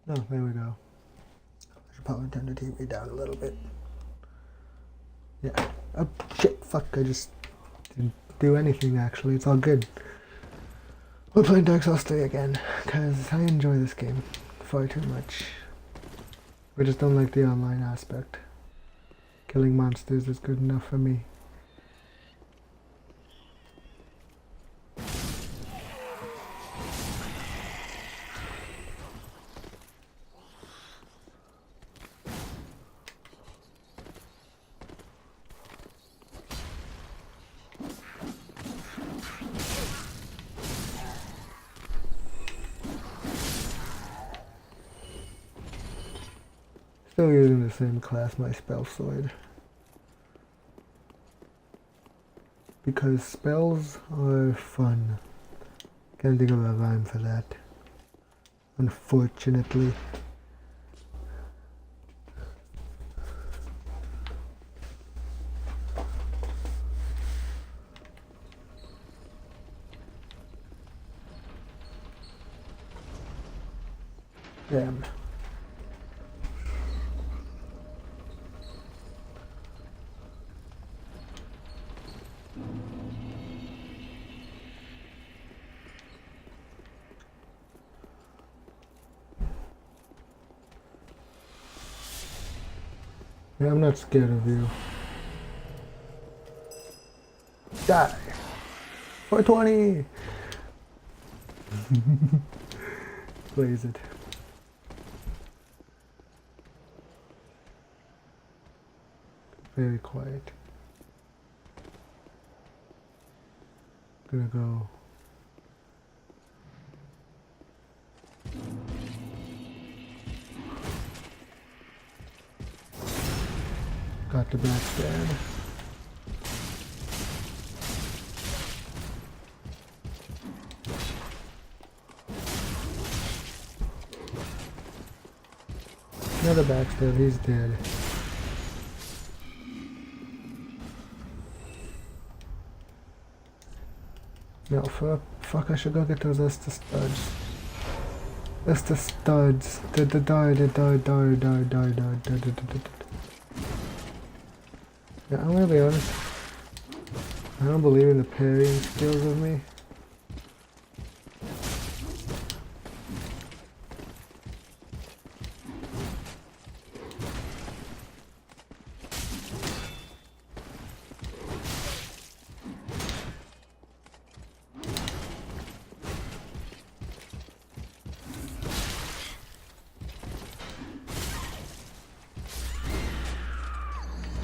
Oh, there we go. I should probably turn the TV down a little bit. Yeah. Oh, shit, fuck, I just didn't do anything actually. It's all good. We're playing Dark Souls 3 again, because I enjoy this game far too much. I just don't like the online aspect. Killing monsters is good enough for me. Still using the same class, my spell sword. Because spells are fun. Can't think of a rhyme for that. Unfortunately. Damn. Yeah, I'm not scared of you. Die! 420! Blaze it. Very quiet. Gonna go. Got the backstab. Another backstab, he's dead. No, fuck, I should go get those Estus studs. Estus studs. Yeah, I'm gonna be honest. I don't believe in the parrying skills of me.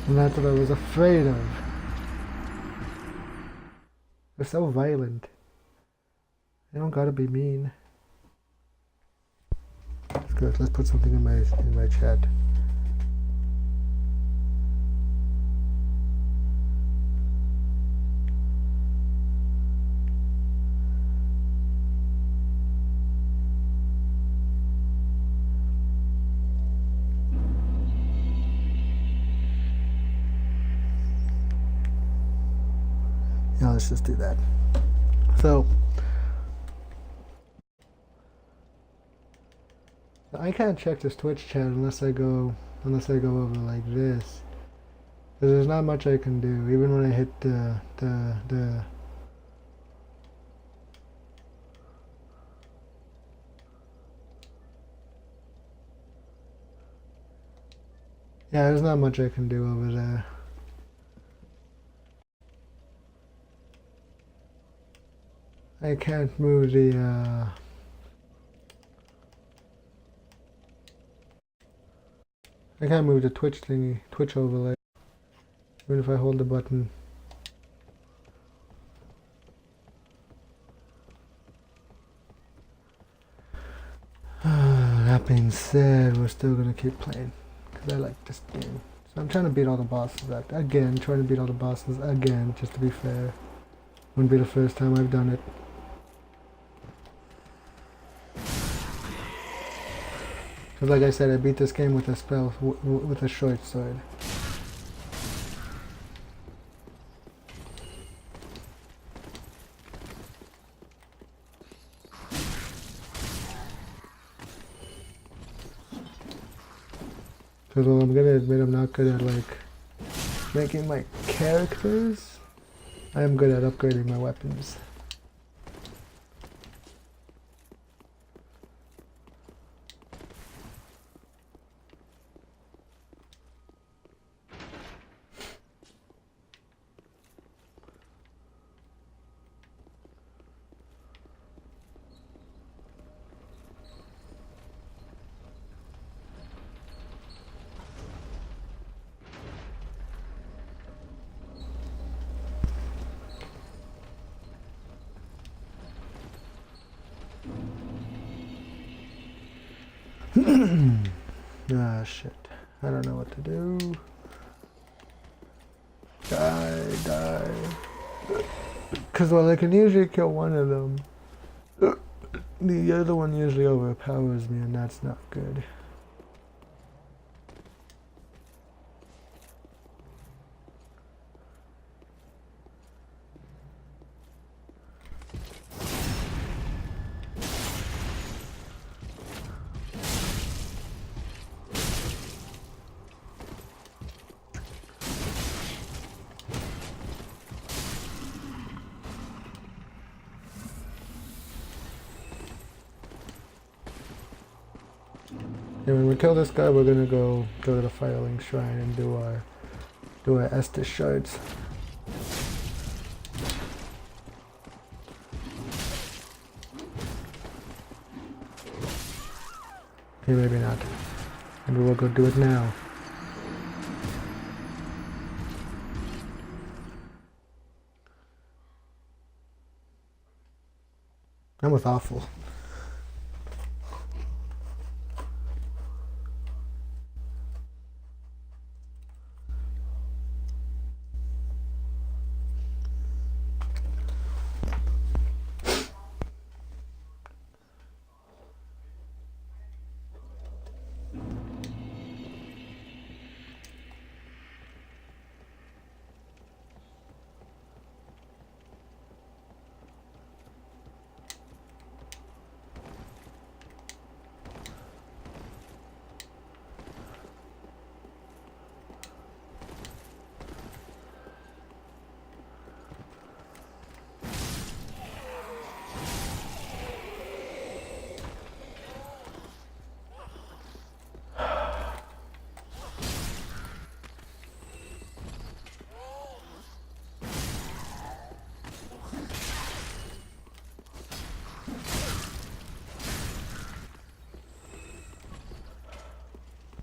And that's what I was afraid of. They're so violent. They don't gotta be mean. That's good. Let's put something in my chat. Yeah, let's just do that. So I can't check this Twitch chat unless I go over like this. Because there's not much I can do, even when I hit the yeah, there's not much I can do over there. I can't move the I can't move the Twitch thingy, Twitch overlay, even if I hold the button. That being said, we're still gonna keep playing, because I like this game. So I'm trying to beat all the bosses again, just to be fair. Wouldn't be the first time I've done it. Because like I said, I beat this game with a spell, with a short sword. Because, well, I'm gonna admit I'm not good at, like, making my characters. I am good at upgrading my weapons. Ah, shit. I don't know what to do. Die. Because, well, I can usually kill one of them. The other one usually overpowers me, and that's not good. And when we kill this guy, we're gonna go to the Firelink Shrine and do our Estus shards. Okay, maybe not. Maybe we'll go do it now. That was awful.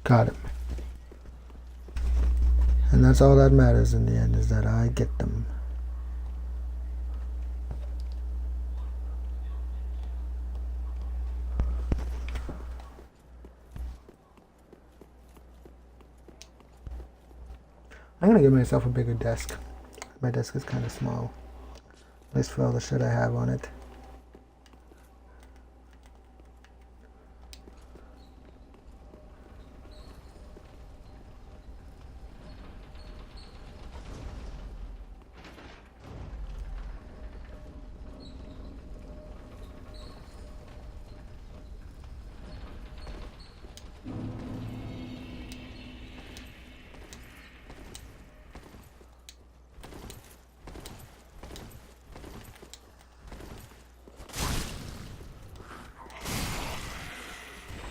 Got him. And that's all that matters in the end, is that I get them. I'm gonna give myself a bigger desk. My desk is kind of small, at least for all the shit I have on it.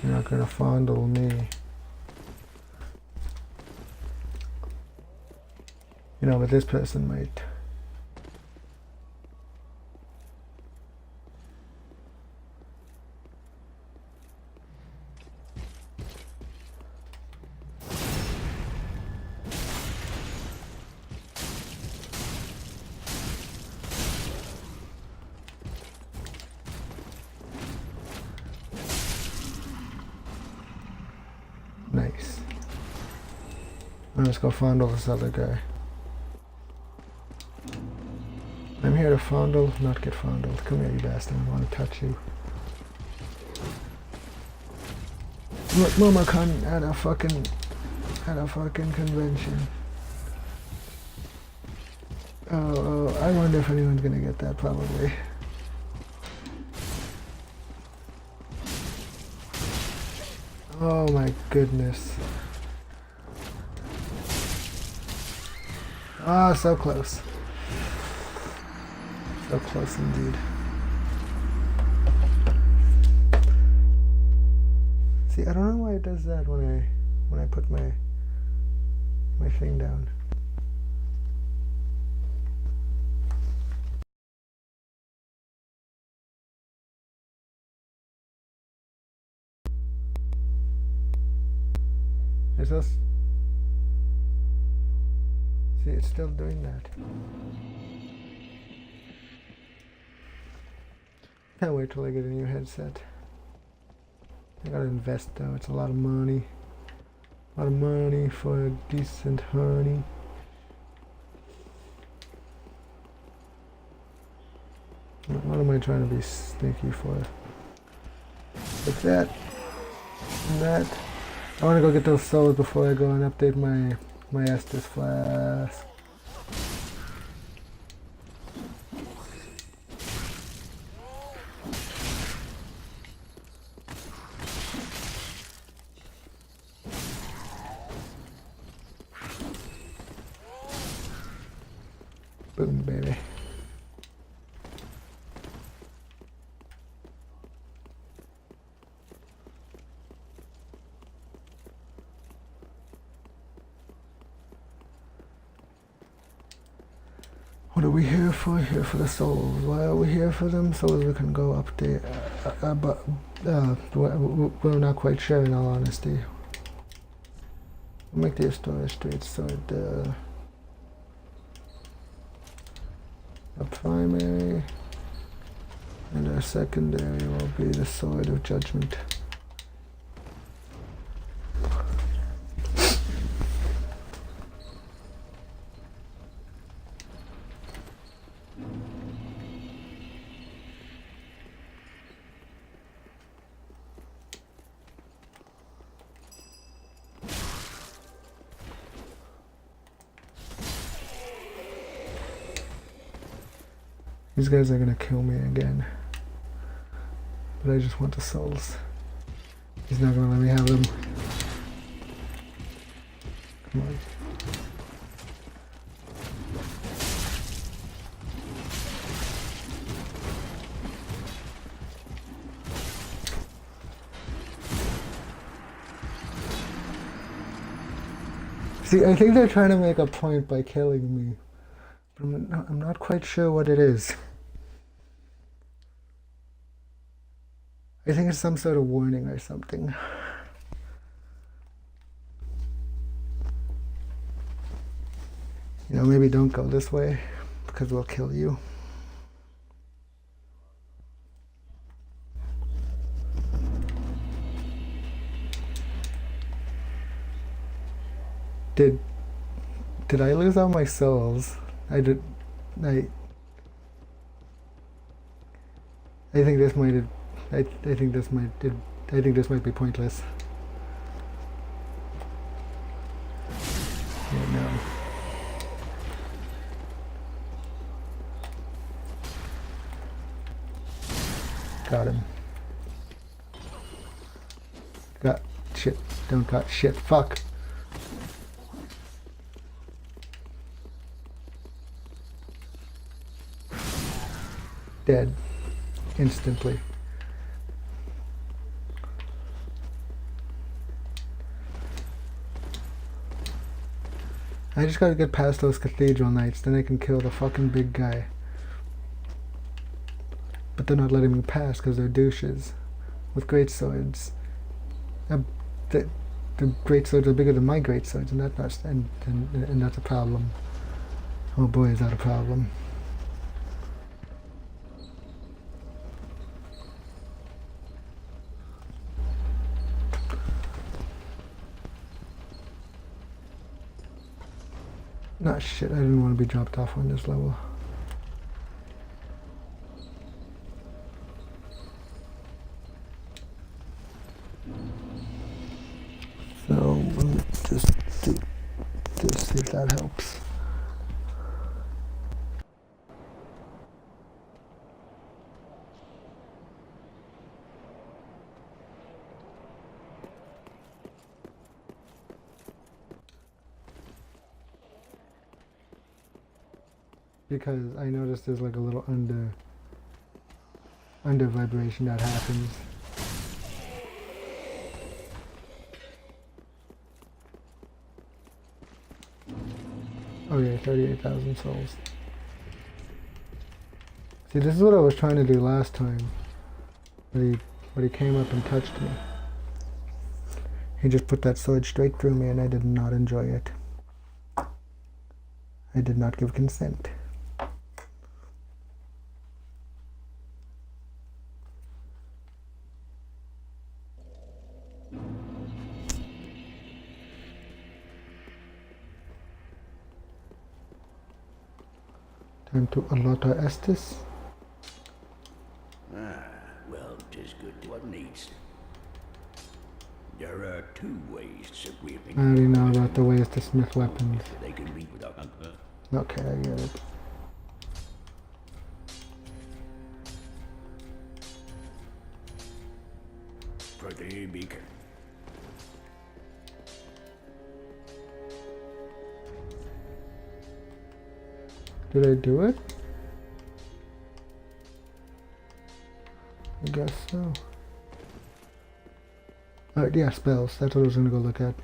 You're not gonna fondle me. You know, but this person might. Nice. Let's go fondle this other guy. I'm here to fondle, not get fondled. Come here, you bastard. I want to touch you. Look, MomoCon at a fucking convention. Oh, I wonder if anyone's gonna get that, probably. Oh my goodness. Ah, so close. So close indeed. See, I don't know why it does that when I put my thing down. It's just, see, it's still doing that. Can't wait till I get a new headset. I gotta invest though, it's a lot of money. A lot of money for a decent honey. What am I trying to be sneaky for? Like that. And that. I wanna go get those souls before I go and update my Estus flask. Boom, baby. What are we here for? Here for the souls. Why are we here for them? So as we can go up there. But we're not quite sure, in all honesty. We'll make the storage straight sword a primary, and our secondary will be the sword of judgment. These guys are gonna kill me again. But I just want the souls. He's not gonna let me have them. Come on. See, I think they're trying to make a point by killing me. But I'm not quite sure what it is. I think it's some sort of warning or something. You know, maybe don't go this way, because we'll kill you. Did I lose all my souls? I did. I think this might have. I think this might be pointless. Yeah, no. Got him. Got shit. Don't got shit. Fuck. Dead. Instantly. I just gotta get past those cathedral knights, then I can kill the fucking big guy. But they're not letting me pass because they're douches with great swords. The great swords are bigger than my great swords, and that's a problem. Oh boy, is that a problem. Nah, shit, I didn't want to be dropped off on this level. So, let me just do this, see if that helps. because I noticed there's like a little under vibration that happens. Okay, 38,000 souls. See, this is what I was trying to do last time. But he came up and touched me. He just put that sword straight through me and I did not enjoy it. I did not give consent. Time to allota estis. Well, 'tis good to what needs. There are 2 ways to weaving. I already know about the ways to smith weapons. They can read without hunger. Okay, I get it. Pretty beacon. Did I do it? I guess so. Alright, yeah, spells. That's what I was gonna go look at.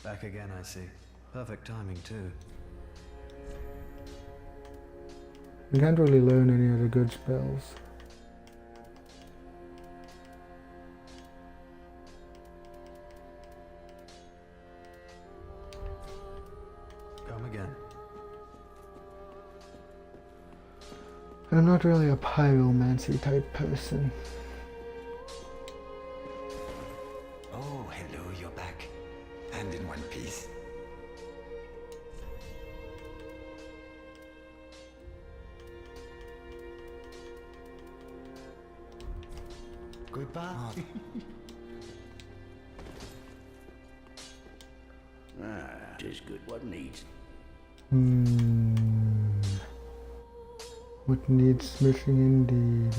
Back again, I see. Perfect timing, too. You can't really learn any of the good spells. Come again. I'm not really a pyromancy type person. Oh, hello, you're back. And in one piece. Goodbye. Ah, 'tis good what needs. What needs smithing indeed.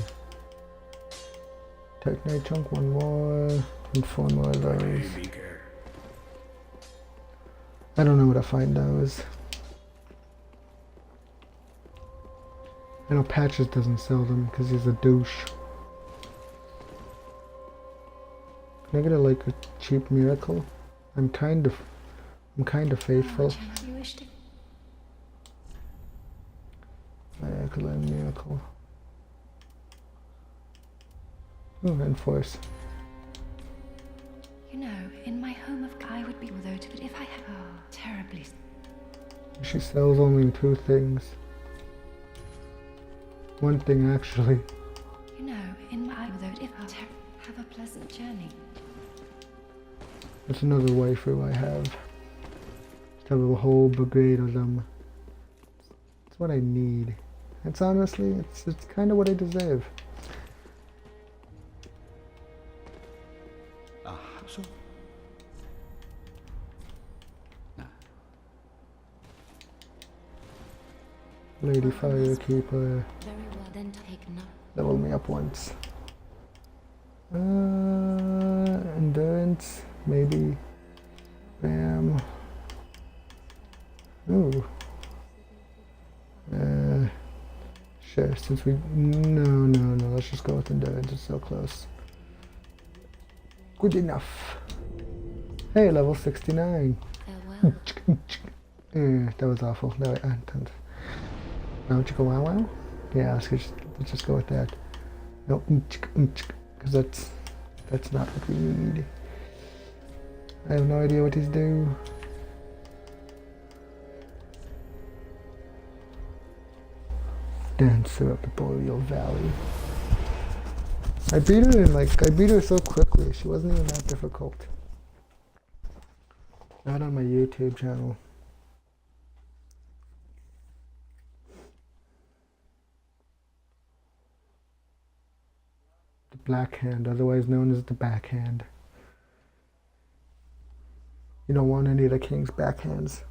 Titanite chunk, 1 more, and 4 more of those. Pretty beacon. I don't know where to find those. I know Patches doesn't sell them because he's a douche. Can I get like a cheap miracle? I'm kind of faithful. You wish to? Miracle and miracle. Oh, and force. You know, in my home of I would be without it, but if I had terribly. She sells only 2 things. 1 thing actually. You know, in my without if have a pleasant journey. That's another waifu I have. Just have a whole brigade of them. It's what I need. It's honestly, it's kind of what I deserve. So. Lady Firekeeper Very well, then take no. leveled me up once. Endurance, maybe. Bam. Ooh. Sure, since we... No, let's just go with endurance, it's so close. Good enough. Hey, level 69. Farewell. That was awful. No, now chicka wow wow? Yeah, let's just go with that. No, because that's not what we need. I have no idea what he's doing. Dancer of the Boreal Valley. I beat her so quickly. She wasn't even that difficult. Not on my YouTube channel. The Black Hand, otherwise known as the Backhand. You don't want any of the king's backhands.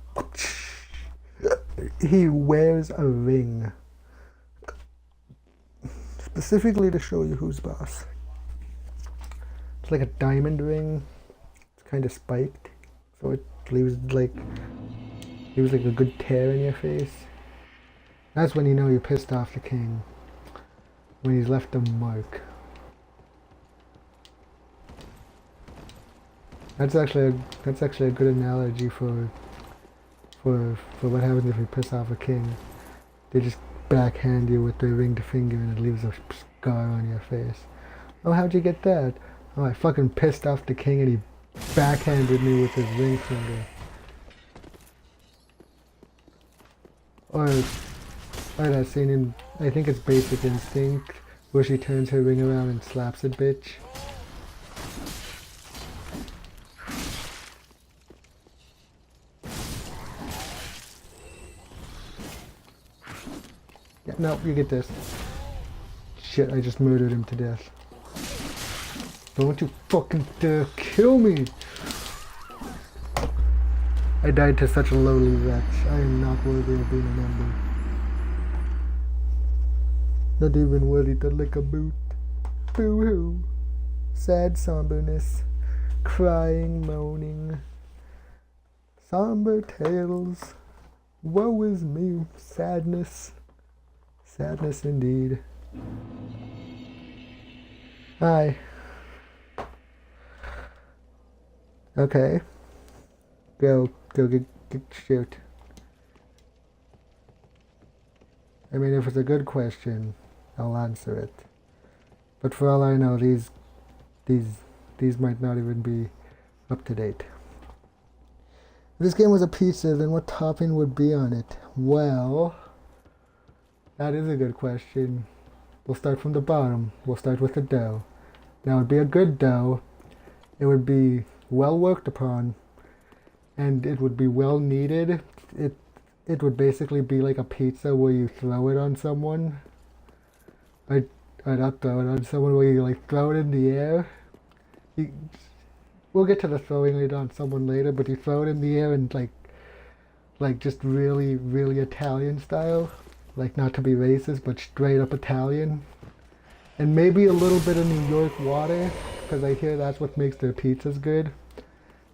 He wears a ring. Specifically to show you who's boss. It's like a diamond ring. It's kind of spiked, so it leaves like leaves like a good tear in your face. That's when you know you're pissed off the king. When he's left a mark. That's actually a good analogy for what happens if you piss off a king. They just backhand you with their ringed finger and it leaves a scar on your face. Oh, how'd you get that? Oh, I fucking pissed off the king and he backhanded me with his ring finger. Or that scene in, I think it's Basic Instinct, where she turns her ring around and slaps a bitch. Yeah, no, you get this. Shit, I just murdered him to death. Don't you fucking dare kill me! I died to such a lowly wretch. I am not worthy of being remembered. Not even worthy to lick a boot. Boo-hoo. Sad somberness. Crying, moaning. Somber tales. Woe is me. Sadness. Sadness indeed. Hi. Okay. Go get shoot. I mean, if it's a good question, I'll answer it. But for all I know, these might not even be up to date. If this game was a pizza, then what topping would be on it? Well, that is a good question. We'll start from the bottom. We'll start with the dough. Now, it would be a good dough. It would be well worked upon. And it would be well kneaded. It would basically be like a pizza where you throw it on someone. I'd not throw it on someone, where you like throw it in the air. We'll get to the throwing it on someone later, but you throw it in the air and like just really, really Italian style. Like, not to be racist, but straight up Italian. And maybe a little bit of New York water, because I hear that's what makes their pizzas good.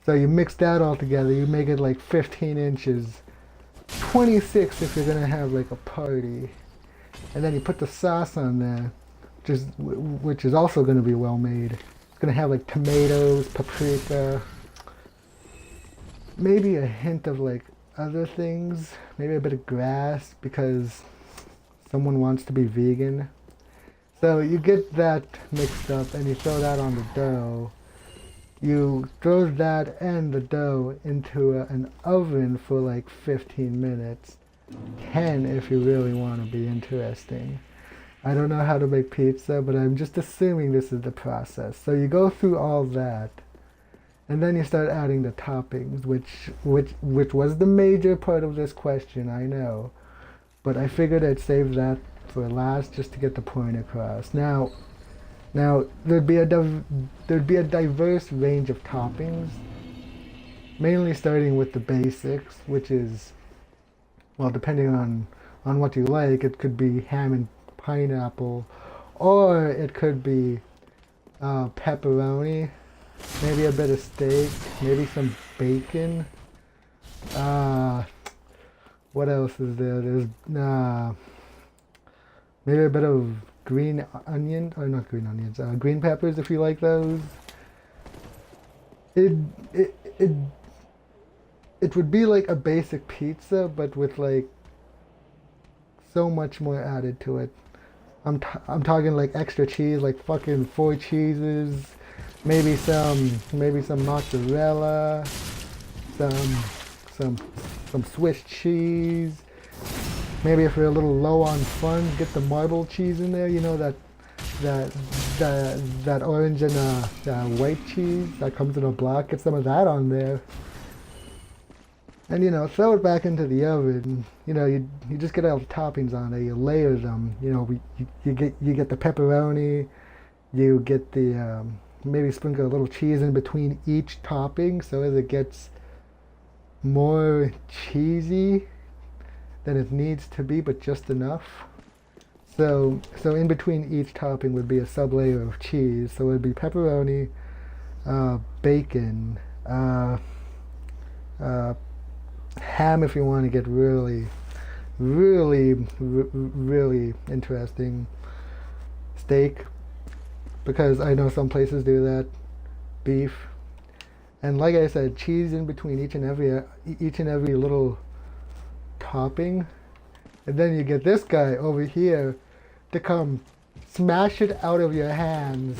So you mix that all together, you make it like 15 inches, 26 if you're gonna have like a party. And then you put the sauce on there, which is also gonna be well made. It's gonna have like tomatoes, paprika, maybe a hint of like other things, maybe a bit of grass because someone wants to be vegan. So you get that mixed up and you throw that on the dough. You throw that and the dough into an oven for like 15 minutes. 10 if you really want to be interesting. I don't know how to make pizza, but I'm just assuming this is the process. So you go through all that, and then you start adding the toppings, which was the major part of this question, I know. But I figured I'd save that for last just to get the point across. Now there'd be a diverse range of toppings, mainly starting with the basics, which is, well, depending on what you like, it could be ham and pineapple, or it could be pepperoni, maybe a bit of steak, maybe some bacon. What else is there? There's maybe a bit of green onion, or not green onions, green peppers if you like those. It would be like a basic pizza, but with like so much more added to it. I'm talking like extra cheese, like fucking 4 cheeses, maybe some mozzarella, some Swiss cheese. Maybe if you're a little low on funds, get the marble cheese in there. You know that orange and white cheese that comes in a block. Get some of that on there. And throw it back into the oven. You just get all the toppings on there. You layer them. You get the pepperoni. You get the maybe sprinkle a little cheese in between each topping, so as it gets more cheesy than it needs to be, but just enough. So in between each topping would be a sub-layer of cheese. So it would be pepperoni, bacon, Ham if you want to get really, really interesting. Steak, because I know some places do that. Beef, and like I said, cheese in between each and every little topping, and then you get this guy over here to come smash it out of your hands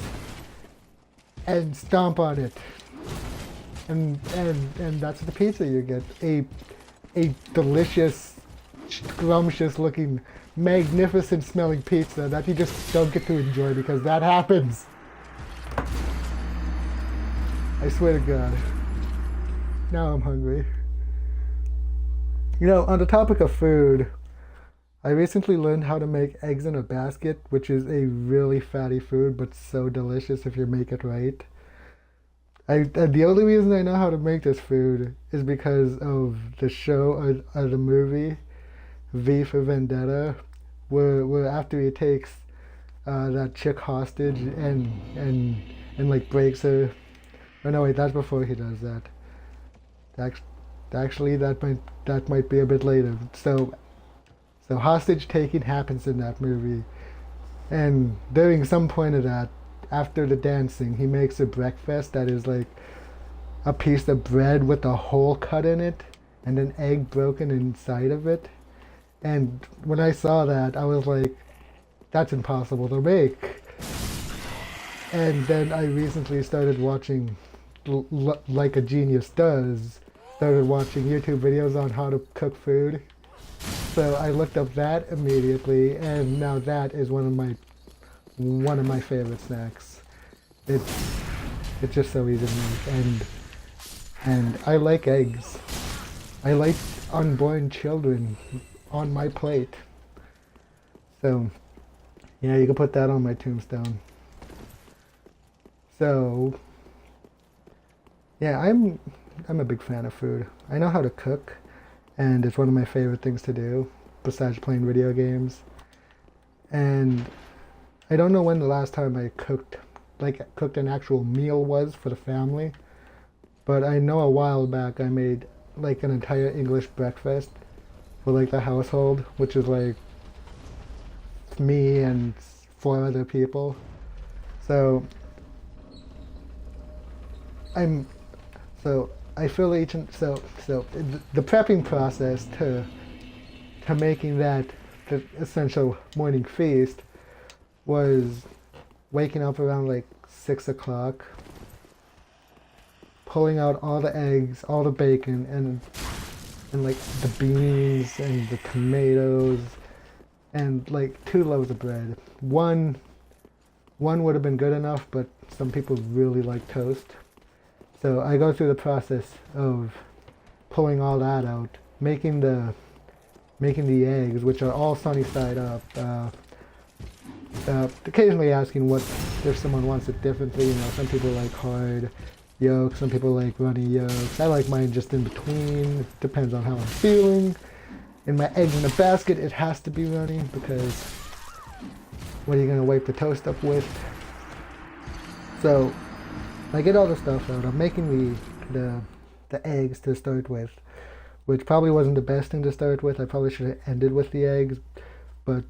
and stomp on it, and that's the pizza you get. A delicious, scrumptious looking, magnificent smelling pizza that you just don't get to enjoy because that happens. I swear to God. Now I'm hungry. You know, on the topic of food, I recently learned how to make eggs in a basket, which is a really fatty food, but so delicious if you make it right. The only reason I know how to make this food is because of the show or the movie V for Vendetta, where after he takes that chick hostage and like breaks her. Oh no, wait, that's before he does that. Actually, that might be a bit later. So hostage taking happens in that movie, and during some point of that, after the dancing, he makes a breakfast that is like a piece of bread with a hole cut in it and an egg broken inside of it. And when I saw that, I was like, that's impossible to make. And then I recently started watching, like a genius does, started watching YouTube videos on how to cook food. So I looked up that immediately, and now that is one of my favorite snacks. It's just so easy to make, and I like eggs. I like unborn children on my plate. So yeah, you can put that on my tombstone. So yeah, I'm a big fan of food. I know how to cook, and it's one of my favorite things to do besides playing video games. And I don't know when the last time I cooked an actual meal was for the family, but I know a while back I made like an entire English breakfast for like the household, which is like me and 4 other people. So I feel the prepping process to making that the essential morning feast was waking up around like 6 o'clock, pulling out all the eggs, all the bacon, and like the beans and the tomatoes, and like 2 loaves of bread. One would have been good enough, but some people really like toast. So I go through the process of pulling all that out, making the eggs, which are all sunny side up. Occasionally asking what if someone wants it differently. You know, some people like hard yolks, some people like runny yolks. I like mine just in between. It depends on how I'm feeling. In my eggs in the basket, it has to be runny because what are you gonna wipe the toast up with? So I get all the stuff out. I'm making the eggs to start with, which probably wasn't the best thing to start with. I probably should have ended with the eggs, but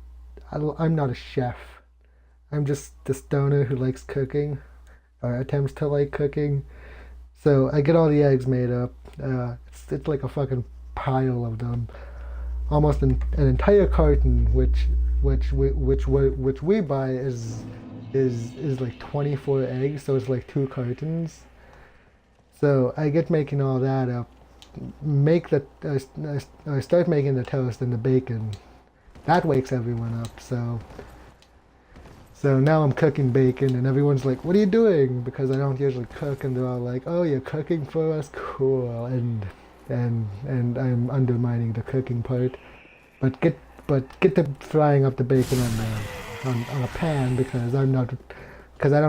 I'm not a chef. I'm just the stoner who likes cooking, or attempts to like cooking. So I get all the eggs made up. It's like a fucking pile of them, almost an entire carton, which we buy is like 24 eggs, so it's like 2 cartons. So I get making all that up. I start making the toast and the bacon. That wakes everyone up. So now I'm cooking bacon, and everyone's like, "What are you doing?" Because I don't usually cook, and they're all like, "Oh, you're cooking for us, cool." And I'm undermining the cooking part. But get the frying up the bacon on a pan because I don't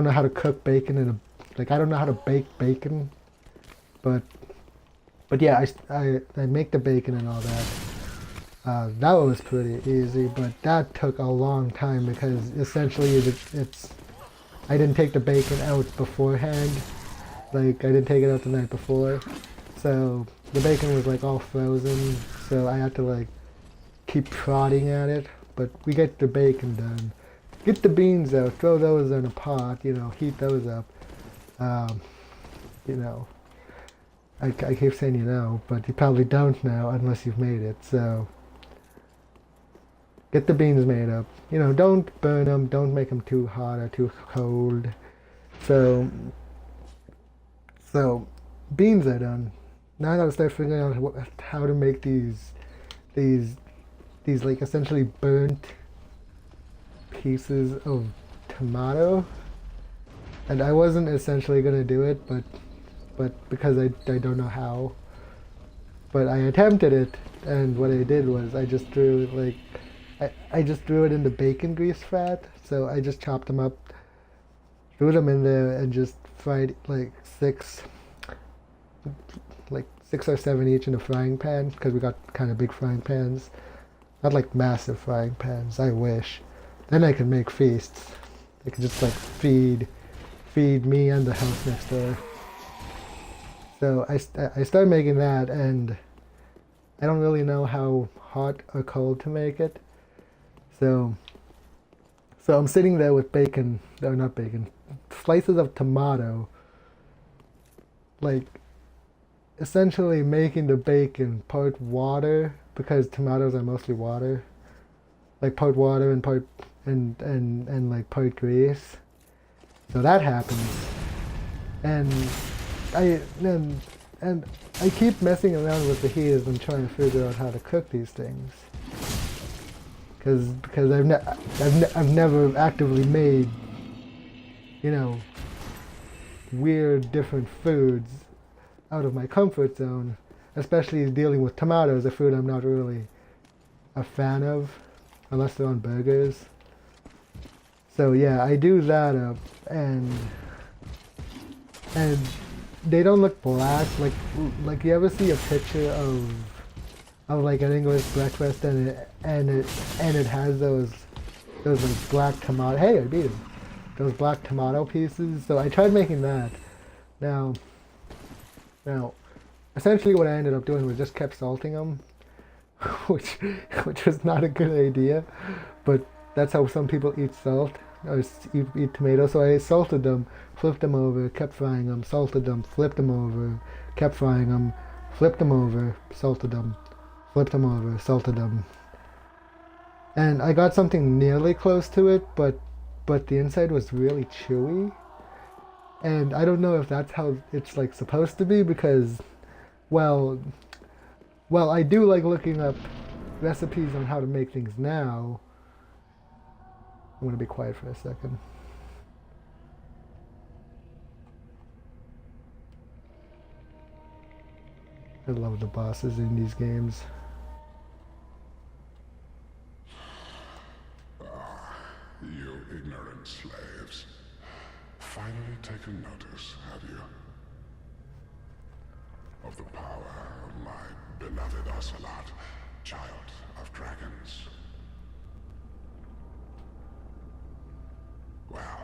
know how to cook bacon I don't know how to bake bacon. But yeah, I make the bacon and all that. That was pretty easy, but that took a long time because essentially I didn't take the bacon out beforehand. Like, I didn't take it out the night before. So the bacon was like all frozen, so I had to like keep prodding at it. But we get the bacon done. Get the beans out, throw those in a pot, you know, heat those up. You know, I keep saying you know, but you probably don't know unless you've made it, so get the beans made up. You know, don't burn them, don't make them too hot or too cold. So beans are done. Now I gotta start figuring out how to make these like essentially burnt pieces of tomato. And I wasn't essentially gonna do it, but because I don't know how. But I attempted it, and what I did was I just threw like I just threw it in the bacon grease fat. So I just chopped them up, threw them in there, and just fried like six or seven each in a frying pan, because we got kind of big frying pans. Not like massive frying pans, I wish. Then I could make feasts. I could just like feed me and the house next door. So I started making that, and I don't really know how hot or cold to make it. So I'm sitting there with bacon, no, not bacon, slices of tomato, like essentially making the bacon part water, because tomatoes are mostly water, like part water and part and like part grease. So that happens, and I keep messing around with the heaters and trying to figure out how to cook these things, because I've never actively made, you know, weird different foods out of my comfort zone, especially dealing with tomatoes, a food I'm not really a fan of, unless they're on burgers. So yeah, I do that up, and they don't look black. Like you ever see a picture of like an English breakfast, and it has those like black tomato. Hey, I beat him. Those black tomato pieces. So I tried making that. Now, essentially what I ended up doing was just kept salting them, which was not a good idea, but that's how some people eat salt, or eat tomatoes. So I salted them, flipped them over, kept frying them, salted them, flipped them over, kept frying them, flipped them over, salted them, flipped them over, salted them. And I got something nearly close to it, but the inside was really chewy. And I don't know if that's how it's like supposed to be, because, well, I do like looking up recipes on how to make things now. I'm gonna be quiet for a second. I love the bosses in these games. You ignorant slaves. Finally taken notice, have you? Of the power of my beloved Ocelot, child of dragons. Well,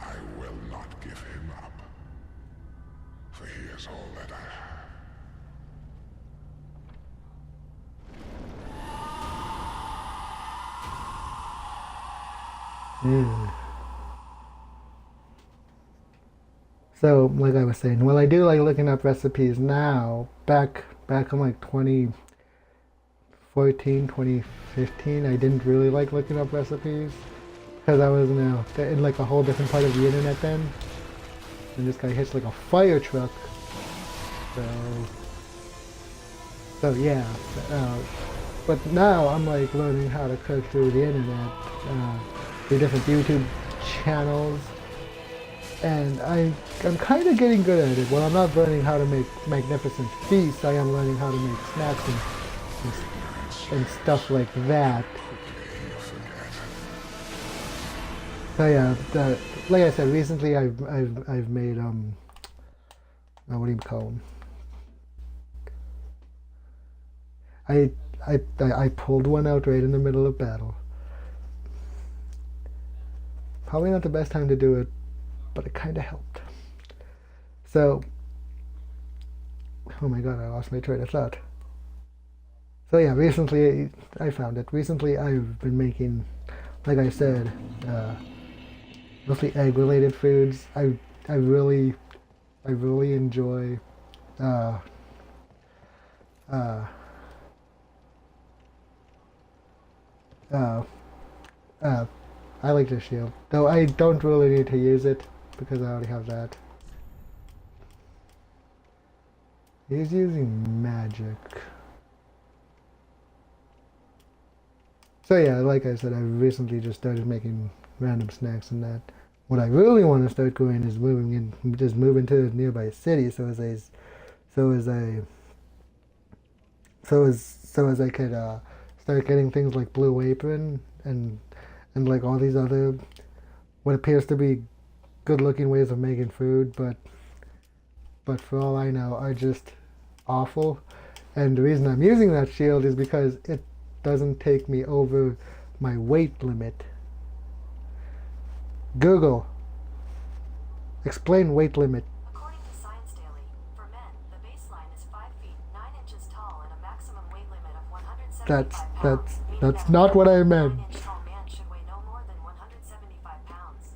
I will not give him up, for he is all that I have. So, like I was saying, well, I do like looking up recipes now. Back in like 2014, 2015, I didn't really like looking up recipes, because I was in like a whole different part of the internet then. And this guy hits like a fire truck. So yeah. But now I'm like learning how to cook through the internet, through different YouTube channels. And I'm kind of getting good at it. Well, I'm not learning how to make magnificent feasts. I am learning how to make snacks and stuff like that. So yeah, like I said, recently I've made what do you call them? I pulled one out right in the middle of battle. Probably not the best time to do it, but it kind of helped. So oh my god, I lost my train of thought. So yeah, recently I found it. Recently I've been making, like I said, mostly egg-related foods. I really enjoy. Uh, uh, uh, I like this shield, though I don't really need to use it because I already have that. He's using magic. So yeah, like I said, I recently just started making random snacks and that. What I really want to start doing is moving to a nearby city, so as I could start getting things like Blue Apron and like all these other what appears to be good-looking ways of making food, but for all I know are just awful. And the reason I'm using that shield is because it doesn't take me over my weight limit. Google, explain weight limit. According to Science Daily, for men, the baseline is 5 feet 9 inches tall and a maximum weight limit of 175 pounds. That's not what I meant. 9-inch tall man should weigh no more than 175 pounds.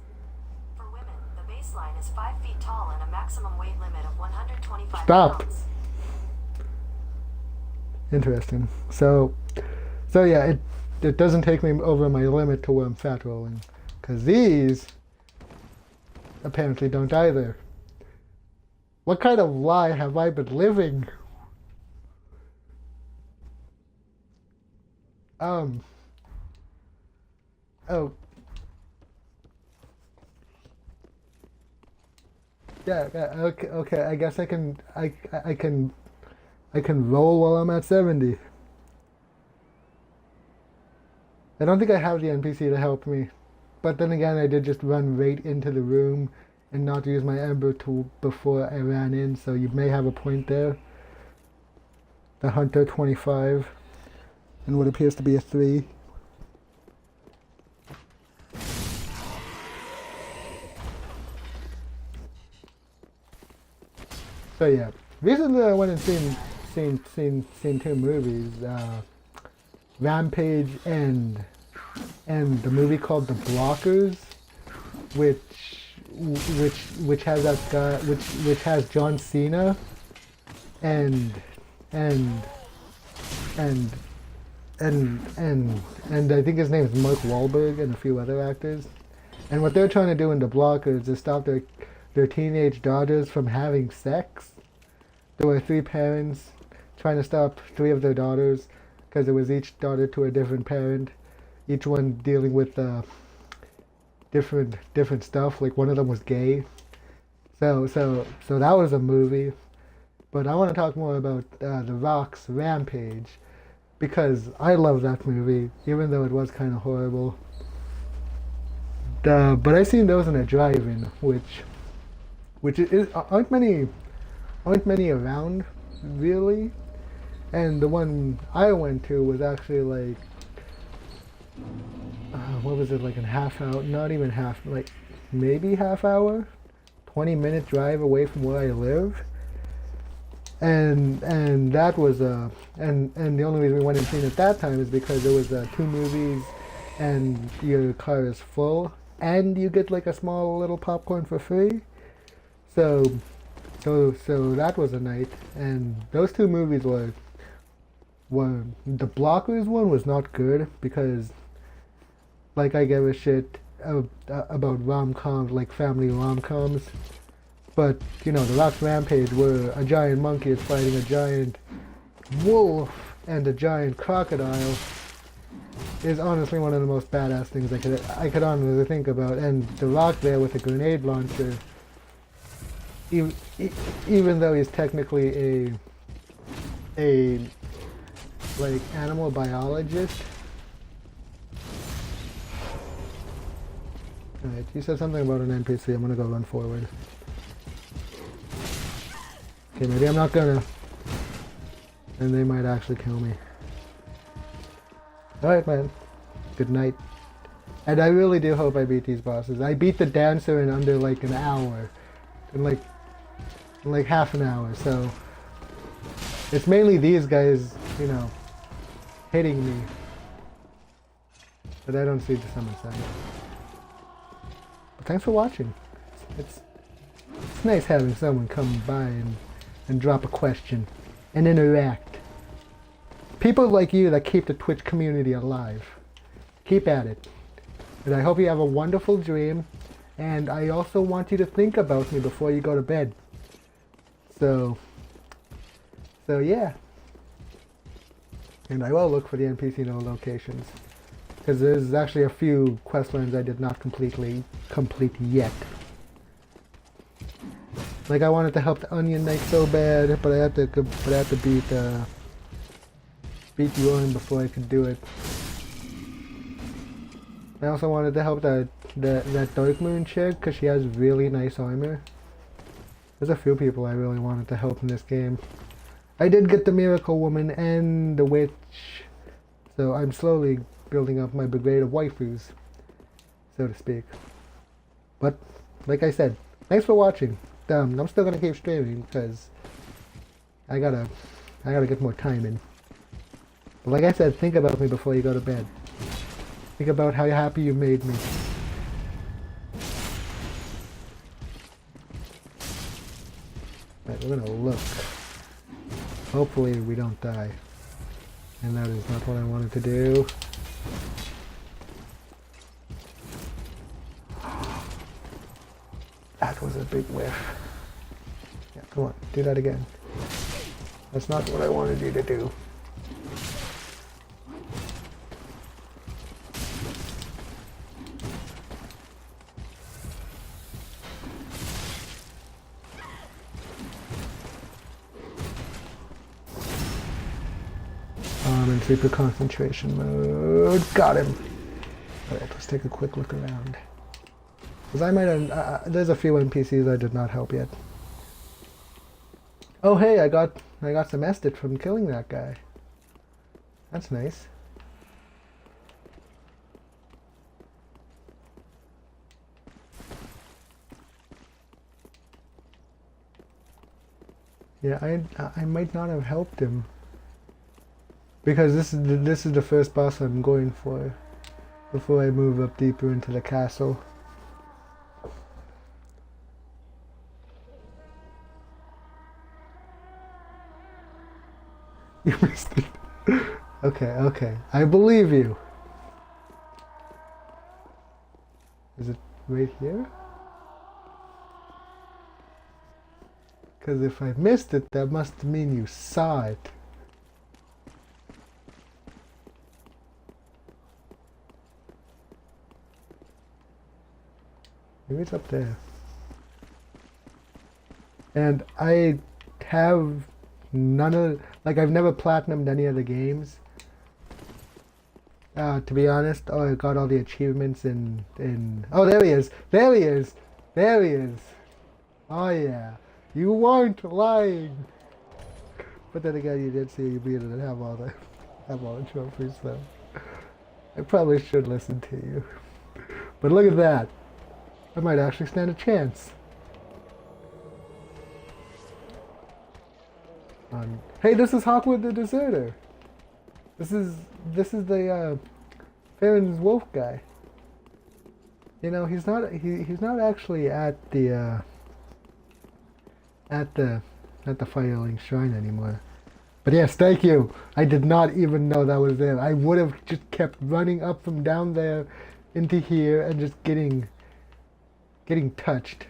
For women, the baseline is 5 feet tall and a maximum weight limit of 125 Stop. pounds. Interesting. So yeah, it doesn't take me over my limit to where I'm fat rolling. Because these apparently don't either. What kind of lie have I been living? Oh. Yeah, okay, I guess I can roll while I'm at 70. I don't think I have the NPC to help me. But then again, I did just run right into the room and not use my Ember tool before I ran in, so you may have a point there. The Hunter 25 and what appears to be a 3. So yeah, recently I went and seen 2 movies, Rampage and the movie called The Blockers, which has that guy, which has John Cena and I think his name is Mark Wahlberg and a few other actors. And what they're trying to do in The Blockers is stop their teenage daughters from having sex. There were 3 parents trying to stop 3 of their daughters because it was each daughter to a different parent, each one dealing with different stuff. Like one of them was gay. So that was a movie. But I want to talk more about The Rock's Rampage because I love that movie, even though it was kind of horrible. But I seen those in a drive-in, which is aren't many around really. And the one I went to was actually like, what was it, like a half hour, not even half, like maybe half hour, 20-minute drive away from where I live. And that was and the only reason we went and seen it that time is because there was 2 movies and your car is full and you get like a small little popcorn for free. So that was a night, and those 2 movies were the Blockers one was not good because like I give a shit about rom-coms, like family rom-coms. But, you know, The Rock's Rampage, where a giant monkey is fighting a giant wolf and a giant crocodile, is honestly one of the most badass things I could honestly think about. And The Rock there with a grenade launcher, even though he's technically a like animal biologist. Alright, you said something about an NPC. I'm gonna go run forward. Okay, maybe I'm not gonna. And they might actually kill me. Alright, man. Good night. And I really do hope I beat these bosses. I beat the dancer in under like an hour. In like half an hour, so It's mainly these guys, you know, hitting me. But I don't see the summon sign. But thanks for watching. It's nice having someone come by and drop a question and interact. People like you that keep the Twitch community alive. Keep at it. And I hope you have a wonderful dream. And I also want you to think about me before you go to bed. So yeah. And I will look for the NPC node locations. Because there's actually a few quest lines I did not complete yet. Like I wanted to help the Onion Knight so bad, but I had to beat Bjorn before I could do it. I also wanted to help that Dark Moon chick because she has really nice armor. There's a few people I really wanted to help in this game. I did get the Miracle Woman and the Witch, so I'm slowly building up my brigade of waifus, so to speak. But like I said, thanks for watching. I'm still gonna keep streaming because I gotta get more time in. But like I said, think about me before you go to bed. Think about how happy you made me. Right, we're gonna look. Hopefully we don't die. And that is not what I wanted to do. That was a big whiff. Yeah, come on, do that again. That's not what I wanted you to do. I'm in super concentration mode. Got him! Alright, let's take a quick look around. Because I might have, there's a few NPCs I did not help yet. Oh hey, I got some estate from killing that guy. That's nice. Yeah, I might not have helped him. Because this is the first boss I'm going for before I move up deeper into the castle. You missed it. Okay. I believe you. Is it right here? Because if I missed it, that must mean you saw it. Maybe it's up there. And I have none of, like I've never platinumed any of the games. To be honest, I got all the achievements in oh, there he is! There he is! There he is! Oh yeah, you weren't lying! But then again, you did say you needed to have all the trophies, so I probably should listen to you. But look at that! I might actually stand a chance. Hey, this is Hawkwood the Deserter. This is the Farron's Wolf guy. You know, he's not actually at the Firelink Shrine anymore. But yes, thank you. I did not even know that was there. I would have just kept running up from down there into here and just getting touched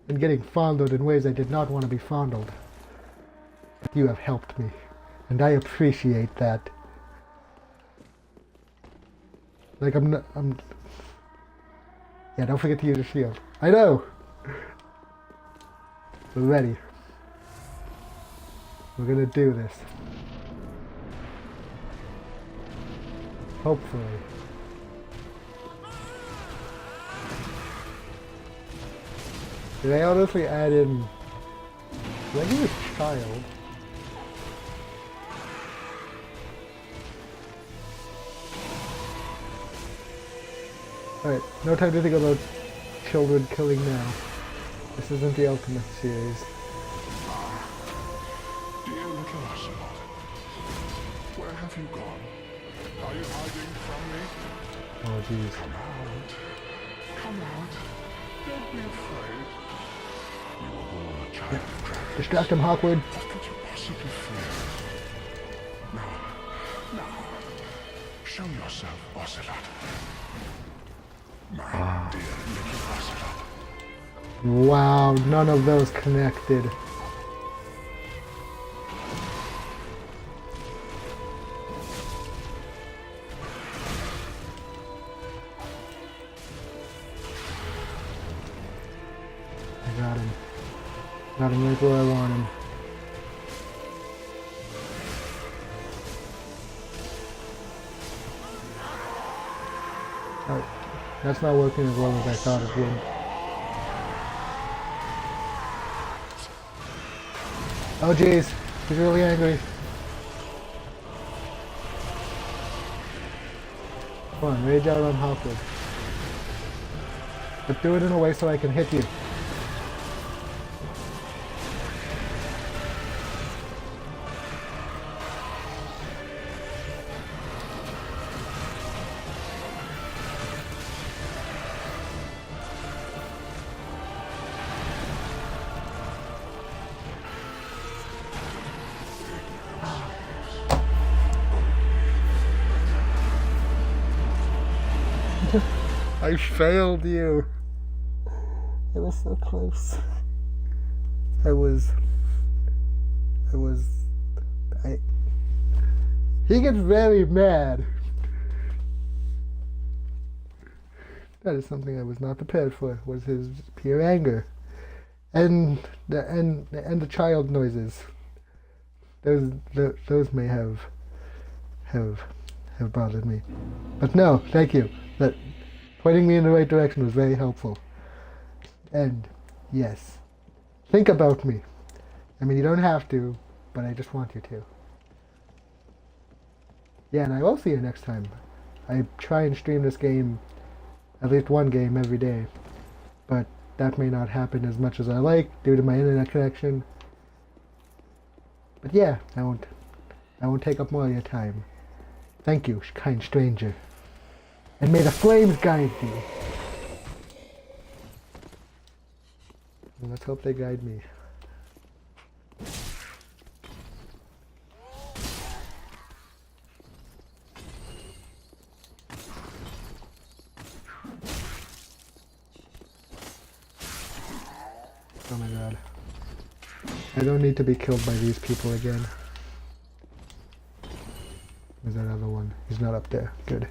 and getting fondled in ways I did not want to be fondled. You have helped me, and I appreciate that. Like yeah, don't forget to use your shield. I know! We're ready. We're gonna do this. Hopefully. Did I honestly add in... Did I do a child? Alright, no time to think about children killing now. This isn't the Ultimate series. Dear little Tell us about it. Where have you gone? Are you hiding from me? Oh jeez. Come out. Come out. Don't be afraid. You were born a child of dragons. Distract him, Hawkwood. What could you possibly fear? Now, show yourself, Ocelot. My dear little Ocelot. Wow, none of those connected. I got him. Got him right where I want him. Alright, that's not working as well as I thought it would. Oh jeez, he's really angry. Come on, rage out on Hawkwood. But do it in a way so I can hit you. I failed you. It was so close. He gets very mad. That is something I was not prepared for, was his pure anger. And the child noises. Those may have bothered me. But no, thank you. That pointing me in the right direction was very helpful. And yes, think about me. I mean, you don't have to, but I just want you to. Yeah, and I will see you next time. I try and stream this game, at least one game every day, but that may not happen as much as I like due to my internet connection. But yeah, I won't take up more of your time. Thank you, kind stranger. And may the flames guide you. And let's hope they guide me. Oh my god. I don't need to be killed by these people again. Where's that other one? He's not up there. Good.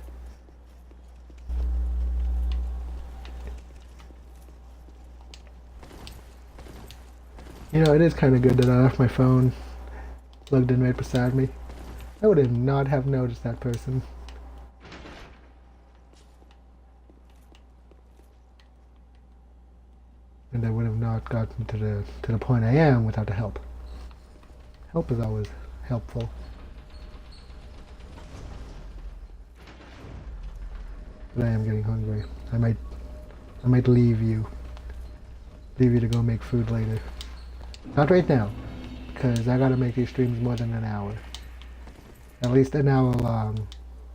You know, it is kind of good that I left my phone plugged in right beside me. I would have not have noticed that person. And I would have not gotten to the point I am without the help. Help is always helpful. But I am getting hungry. I might leave you to go make food later. Not right now, because I gotta make these streams more than an hour. At least an hour long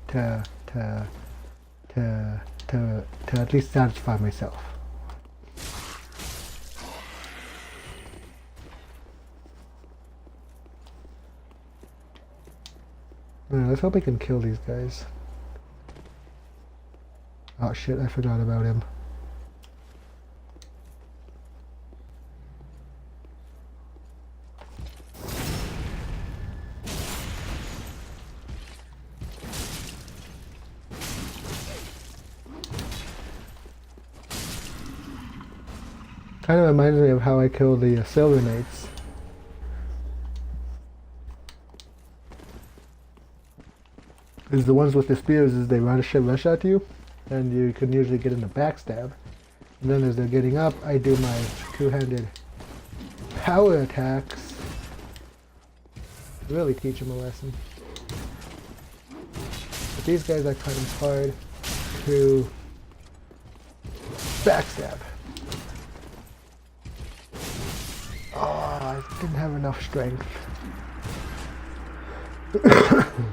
to at least satisfy myself. Let's hope I can kill these guys. Oh shit, I forgot about him. Kind of reminds me of how I killed the Silver Knights. Because the ones with the spears is they rush at you, and you can usually get in a backstab. And then as they're getting up, I do my two-handed power attacks. Really teach them a lesson. But these guys I kind of hard to backstab. Oh, I didn't have enough strength. Interesting.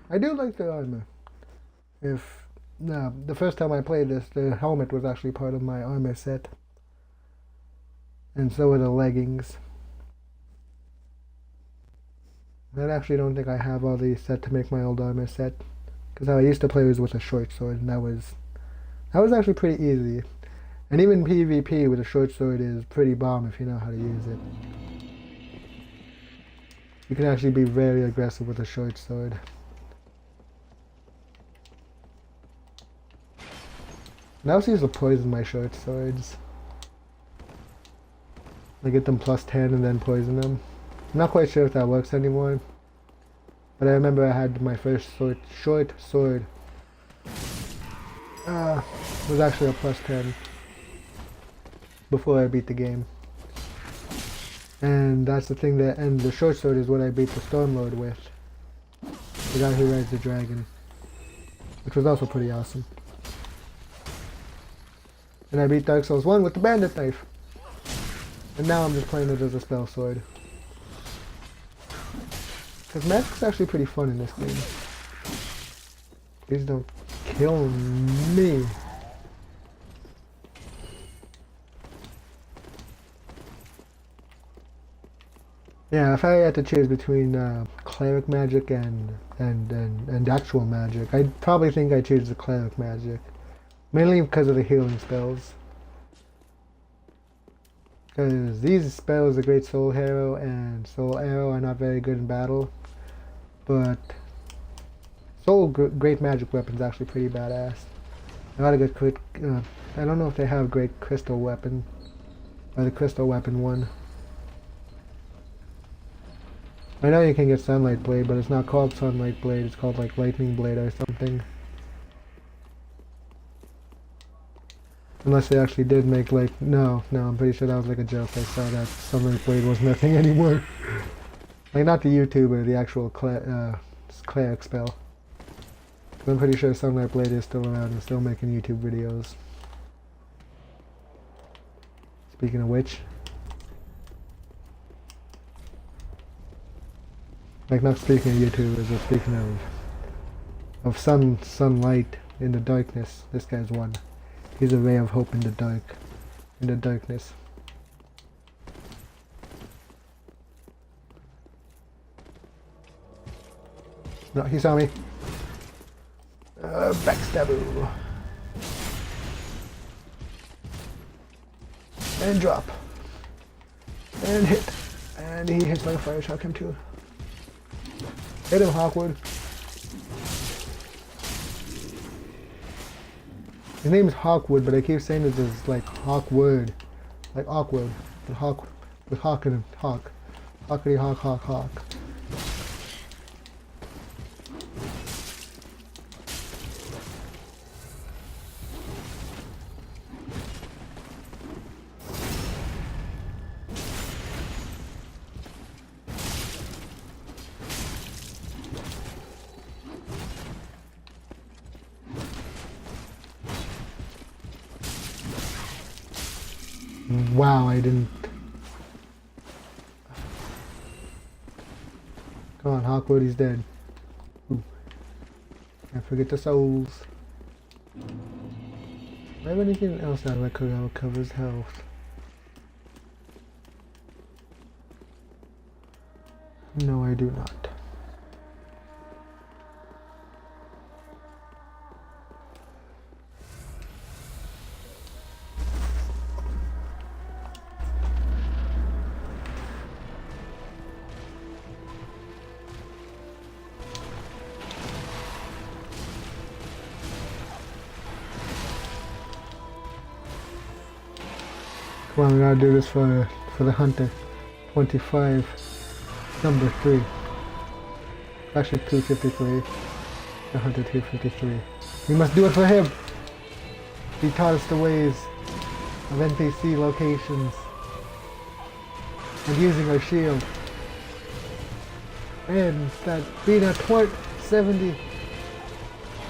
I do like the armor. The first time I played this, the helmet was actually part of my armor set. And so were the leggings. I actually don't think I have all these set to make my old armor set. Because how I used to play was with a short sword, and that was actually pretty easy. And even PvP with a short sword is pretty bomb if you know how to use it. You can actually be very aggressive with a short sword. And I also used to poison my short swords. I get them plus 10 and then poison them. I'm not quite sure if that works anymore. But I remember I had my first short sword. Was actually a plus 10. Before I beat the game. And that's the thing and the short sword is what I beat the Stormlord with. The guy who rides the dragon. Which was also pretty awesome. And I beat Dark Souls 1 with the bandit knife. And now I'm just playing it as a spell sword. Because magic's actually pretty fun in this game. Please don't kill me. Yeah, if I had to choose between cleric magic and actual magic, I'd probably think I'd choose the cleric magic. Mainly because of the healing spells. Because these spells, the Great Soul Arrow and Soul Arrow, are not very good in battle. But Great Magic Weapon's actually pretty badass. I got a good I don't know if they have Great Crystal Weapon. Or the Crystal Weapon one. I know you can get Sunlight Blade, but it's not called Sunlight Blade, it's called like Lightning Blade or something. Unless they actually did make no, I'm pretty sure that was like a joke. I saw that Sunlight Blade wasn't a thing anymore. Like not the YouTuber, the actual cleric spell. I'm pretty sure Sunlight Blade is still around and still making YouTube videos. Speaking of which. Like not speaking of YouTubers, but speaking of sunlight in the darkness. This guy's one. He's a ray of hope in the darkness. No, he saw me. Backstaboo. And drop. And hit. And he hits my fire shock him too. Hit him, Hawkwood. His name is Hawkwood, but I keep saying this is like Hawkwood. Like awkward. But Hawk with Hawk and Hawk. Hawkity Hawk Hawk Hawk. Wow, I didn't. Come on, Hawkwood, he's dead. Ooh. Can't forget the souls. Do I have anything else that covers health? No, I do not. Come on, we gotta do this for the hunter. 25, number 3. Actually 253. The hunter 253. We must do it for him! He taught us the ways of NPC locations. And using our shield. And that being a twart 70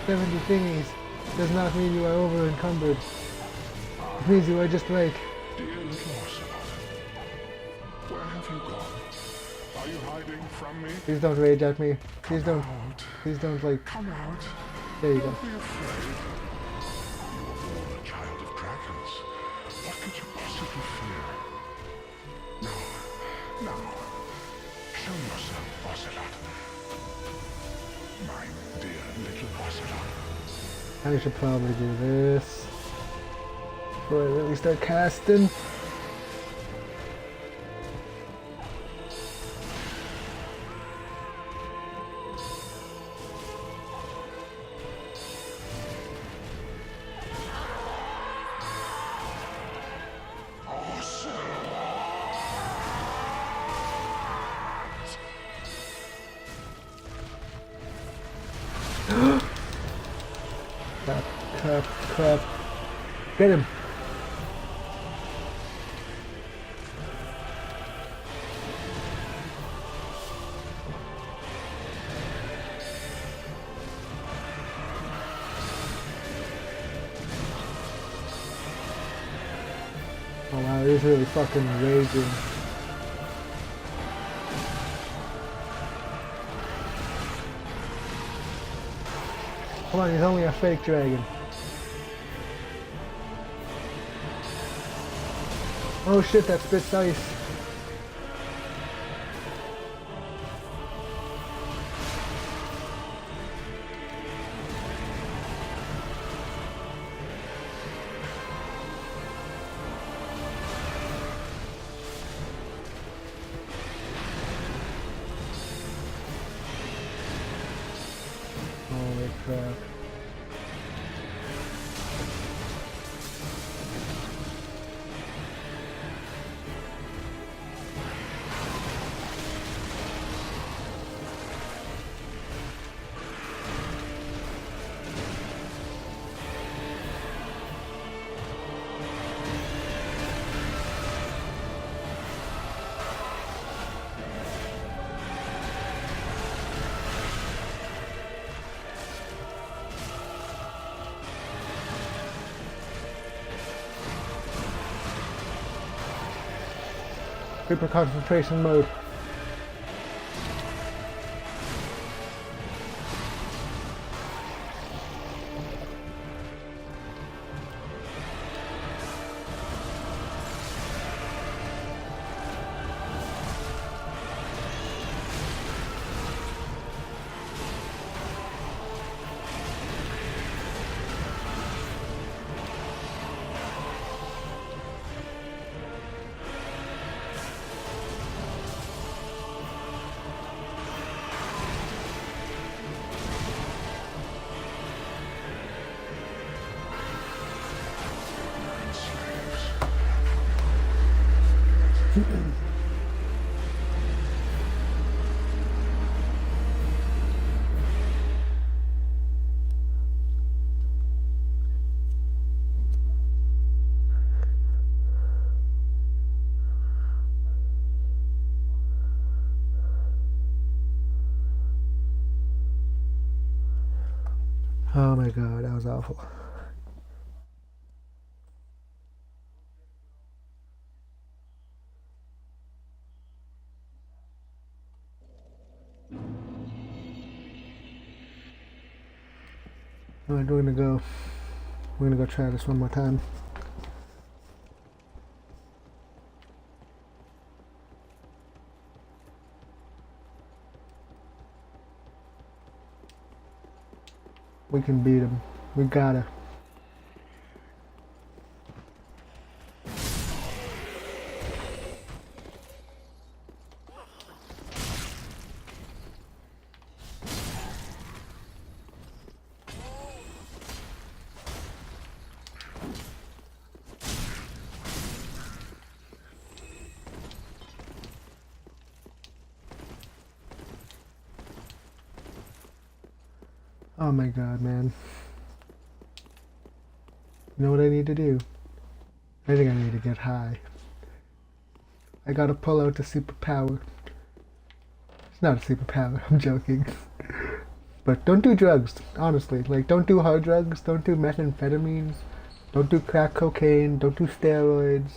thingies does not mean you are over encumbered. It means you are just right. Dear little Ocelot, Are you hiding from me? Please don't rage at me. Please don't. Out. Please don't like. Come out. There you go. Don't be afraid. You were born a child of dragons. What could you possibly fear? Now, show yourself, Ocelot. My dear little Ocelot. I should probably do this before I really start casting. Crap. Get him. Oh wow, he's really fucking raging. Come on, he's only a fake dragon. Oh shit, that spits ice. Holy crap. Super concentration mode. Oh my god, that was awful. Alright, we're gonna go try this one more time. We can beat him. We gotta. Oh my god, man. You know what I need to do? I think I need to get high. I gotta pull out the superpower. It's not a superpower, I'm joking. But don't do drugs, honestly. Like, don't do hard drugs, don't do methamphetamines, don't do crack cocaine, don't do steroids,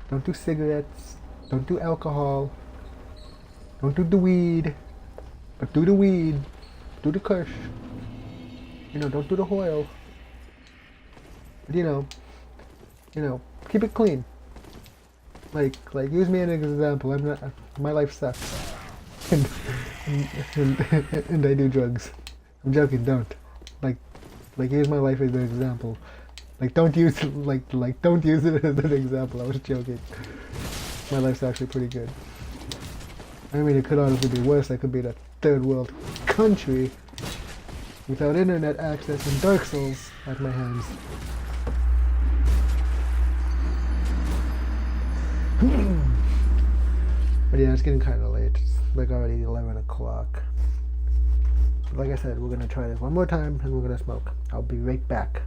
don't do cigarettes, don't do alcohol. Don't do the weed. But do the weed. Do the kush. You know, don't do the oil. But you know, keep it clean. Like use me as an example. I'm not. My life sucks, and and I do drugs. I'm joking. Don't. Like use my life as an example. Like don't use don't use it as an example. I was joking. My life's actually pretty good. I mean, it could honestly be worse. I could be in a third world country without internet access and Dark Souls at my hands. But yeah, it's getting kind of late. It's like already 11 o'clock. But like I said, we're gonna try this one more time and we're gonna smoke. I'll be right back.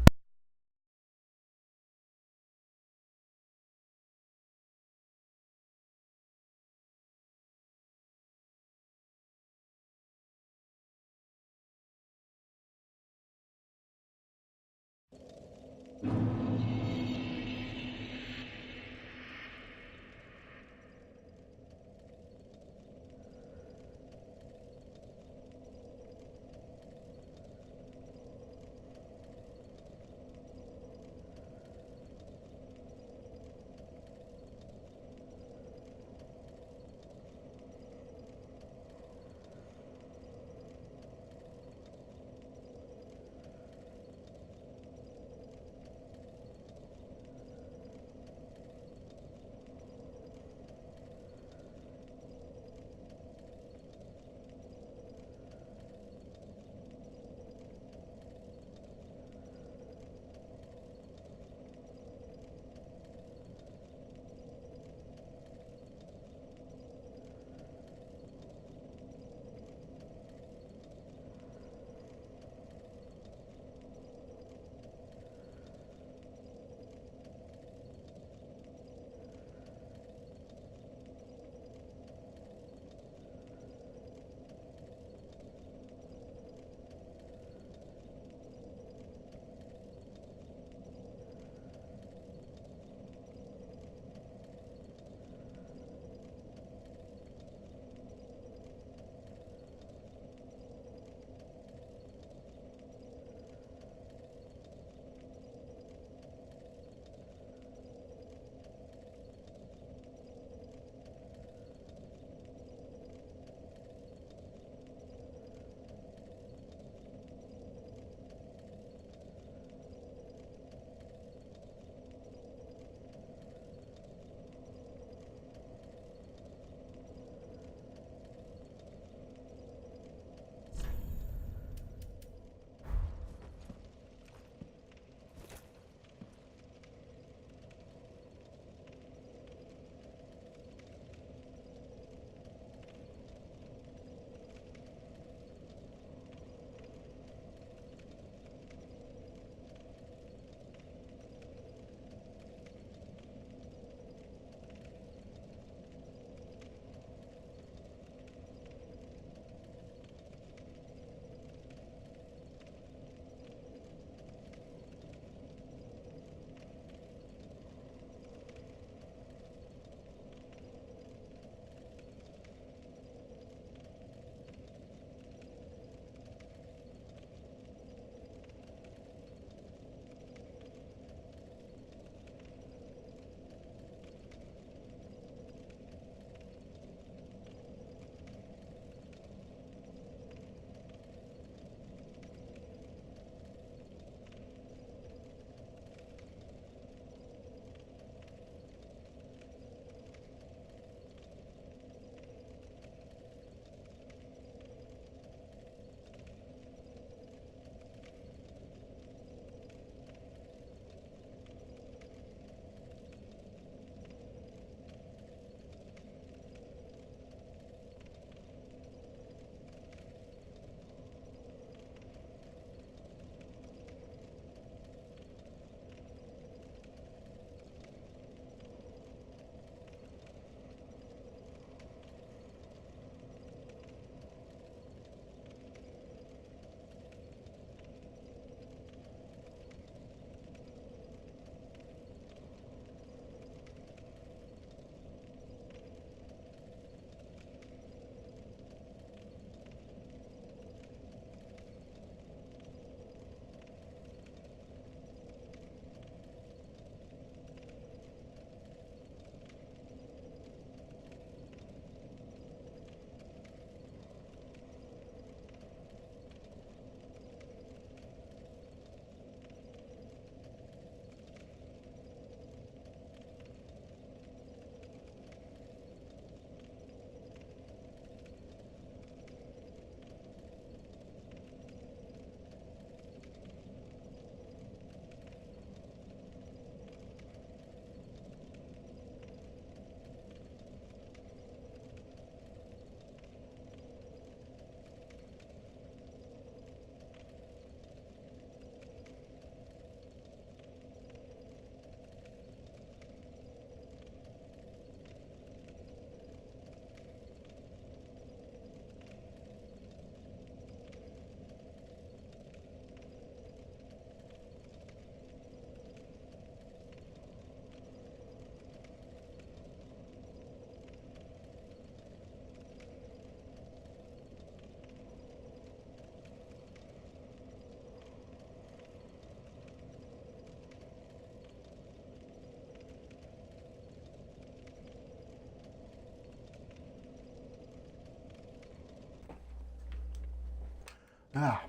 Ah.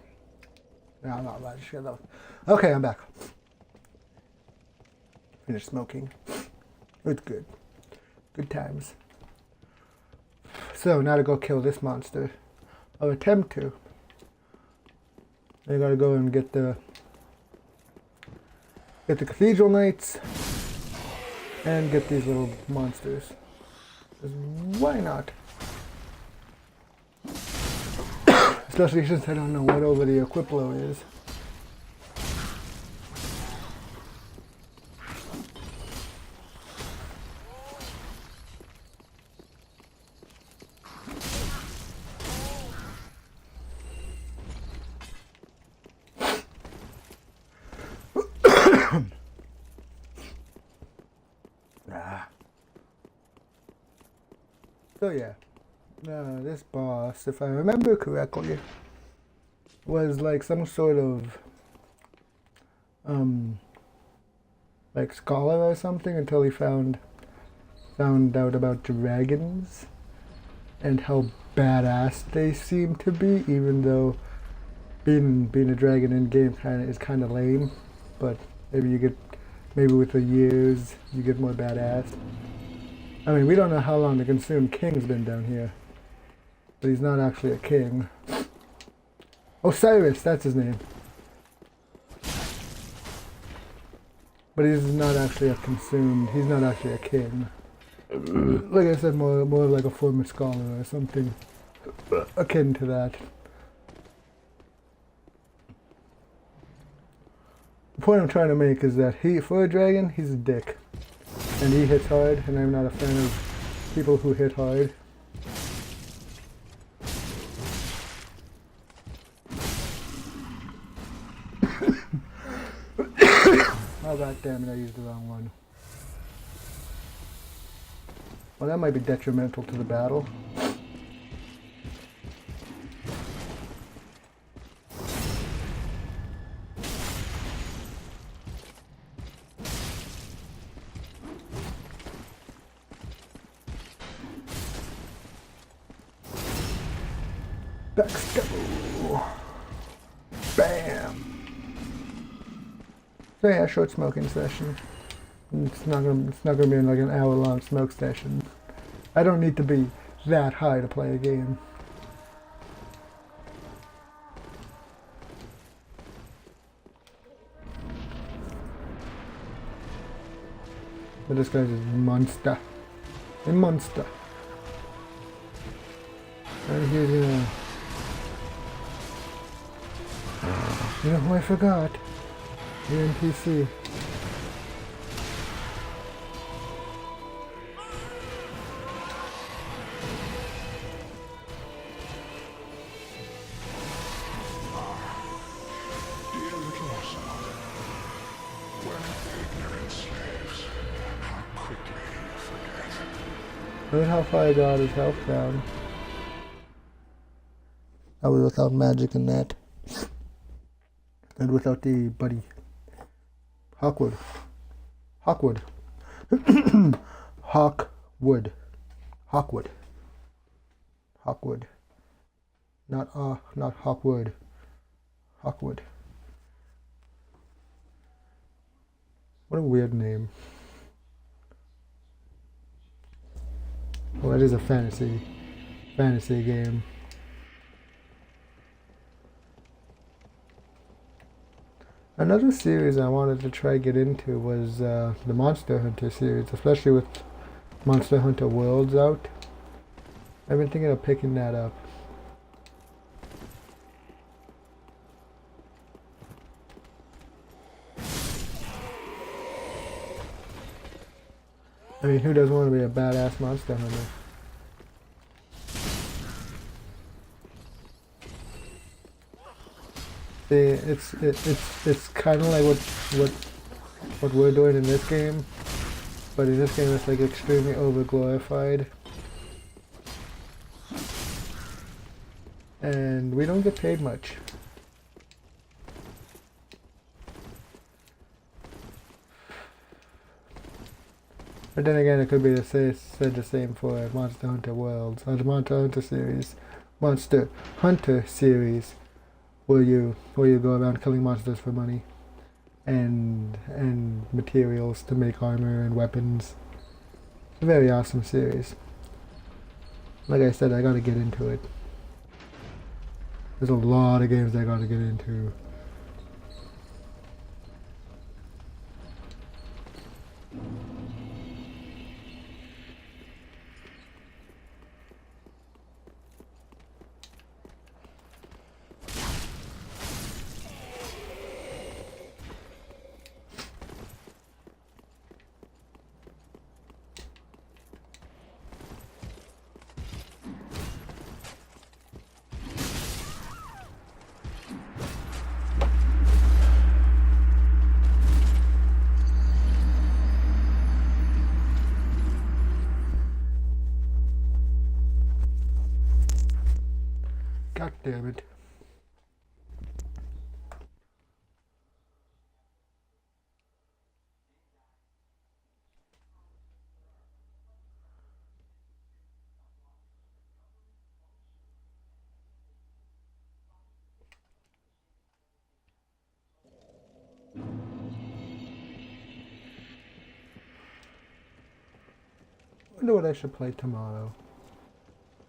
No, I'm not allowed to share those. Okay, I'm back. Finished smoking. It's good. Good times. So, now to go kill this monster. Or attempt to. I gotta go and get the cathedral knights and get these little monsters. 'Cause why not? Especially since I don't know what over the Equiplo is. So yeah, this boss, if I remember correctly, was like some sort of like scholar or something until he found out about dragons and how badass they seem to be, even though being a dragon in game is kind of lame, but maybe with the years you get more badass. I mean, we don't know how long the Consumed King's been down here, but he's not actually a king. Osiris, that's his name. But he's not actually a consumed, he's not actually a king. Like I said, more of like a former scholar or something akin to that. The point I'm trying to make is that for a dragon, he's a dick. And he hits hard, and I'm not a fan of people who hit hard. Oh god damn it, I used the wrong one. Well, that might be detrimental to the battle. Backstabble. Bam. So yeah, short smoking session. It's not gonna be like an hour-long smoke session. I don't need to be that high to play a game. But this guy's a monster. A monster. And here's you know who I forgot? The NPC. Dear little son, when ignorant slaves, how quickly you forget. Look how far I got his health down. I was without magic and that. And without the buddy. Hawkwood. Hawkwood. Hawkwood. Hawkwood. Hawkwood. Not Hawkwood. Hawkwood. What a weird name. Well, it is a fantasy game. Another series I wanted to try get into was the Monster Hunter series, especially with Monster Hunter Worlds out. I've been thinking of picking that up. I mean, who doesn't want to be a badass monster hunter? See, it's kind of like what we're doing in this game, but in this game it's like extremely over glorified, and we don't get paid much. But then again, it could be said the same for Monster Hunter Worlds, or the Monster Hunter series. where you go around killing monsters for money and materials to make armor and weapons. It's a very awesome series. Like I said, I gotta get into it. There's a lot of games I gotta get into. God damn it. I wonder what I should play tomorrow.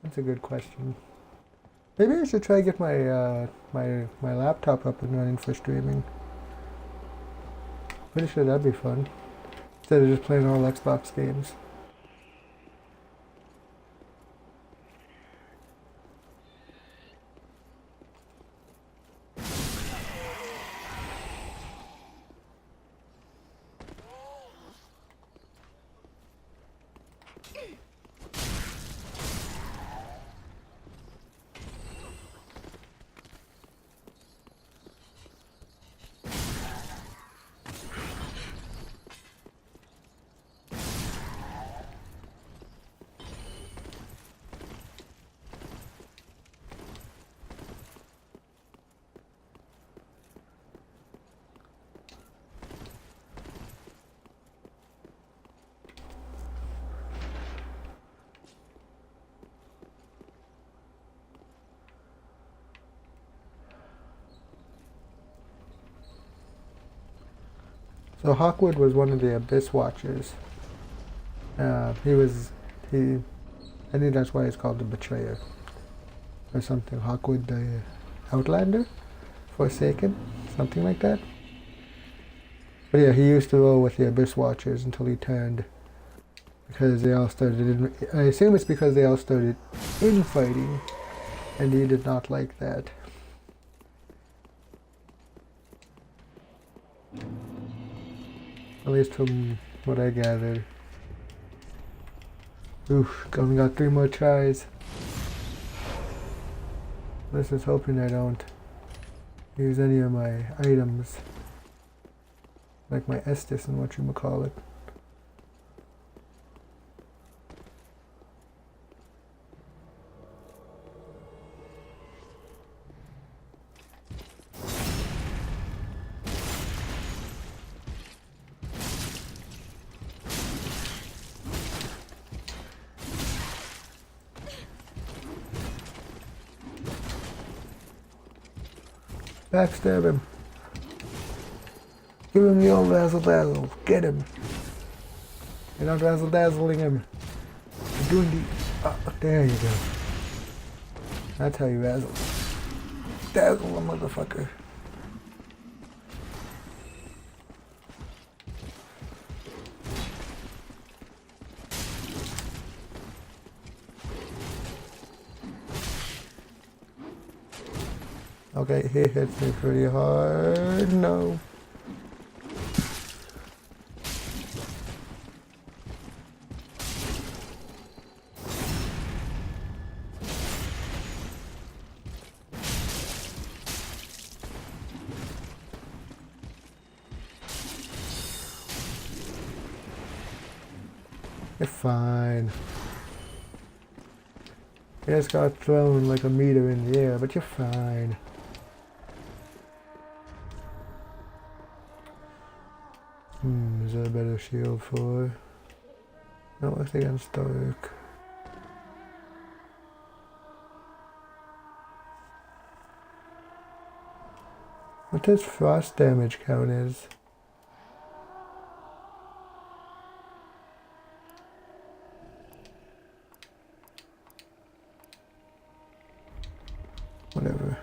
That's a good question. Maybe I should try to get my laptop up and running for streaming. Pretty sure that'd be fun. Instead of just playing all Xbox games. So Hawkwood was one of the Abyss Watchers. I think that's why it's called the Betrayer. Or something. Hawkwood the Outlander? Forsaken? Something like that. But yeah, he used to roll with the Abyss Watchers until he turned. Because they all started I assume it's because they all started infighting. And he did not like that. At least from what I gathered. Oof, only got 3 more tries. This is hoping I don't use any of my items. Like my Estus and whatchamacallit. Backstab him. Give him the old razzle dazzle. Get him. You're not razzle dazzling him. You're doing the. Oh, there you go. That's how you razzle. Dazzle a motherfucker. Okay, he hits me pretty hard. No. You're fine. You just got thrown like a meter in the air, but you're fine. Is there a better shield for? No, it's against dark. this frost damage count is. Whatever.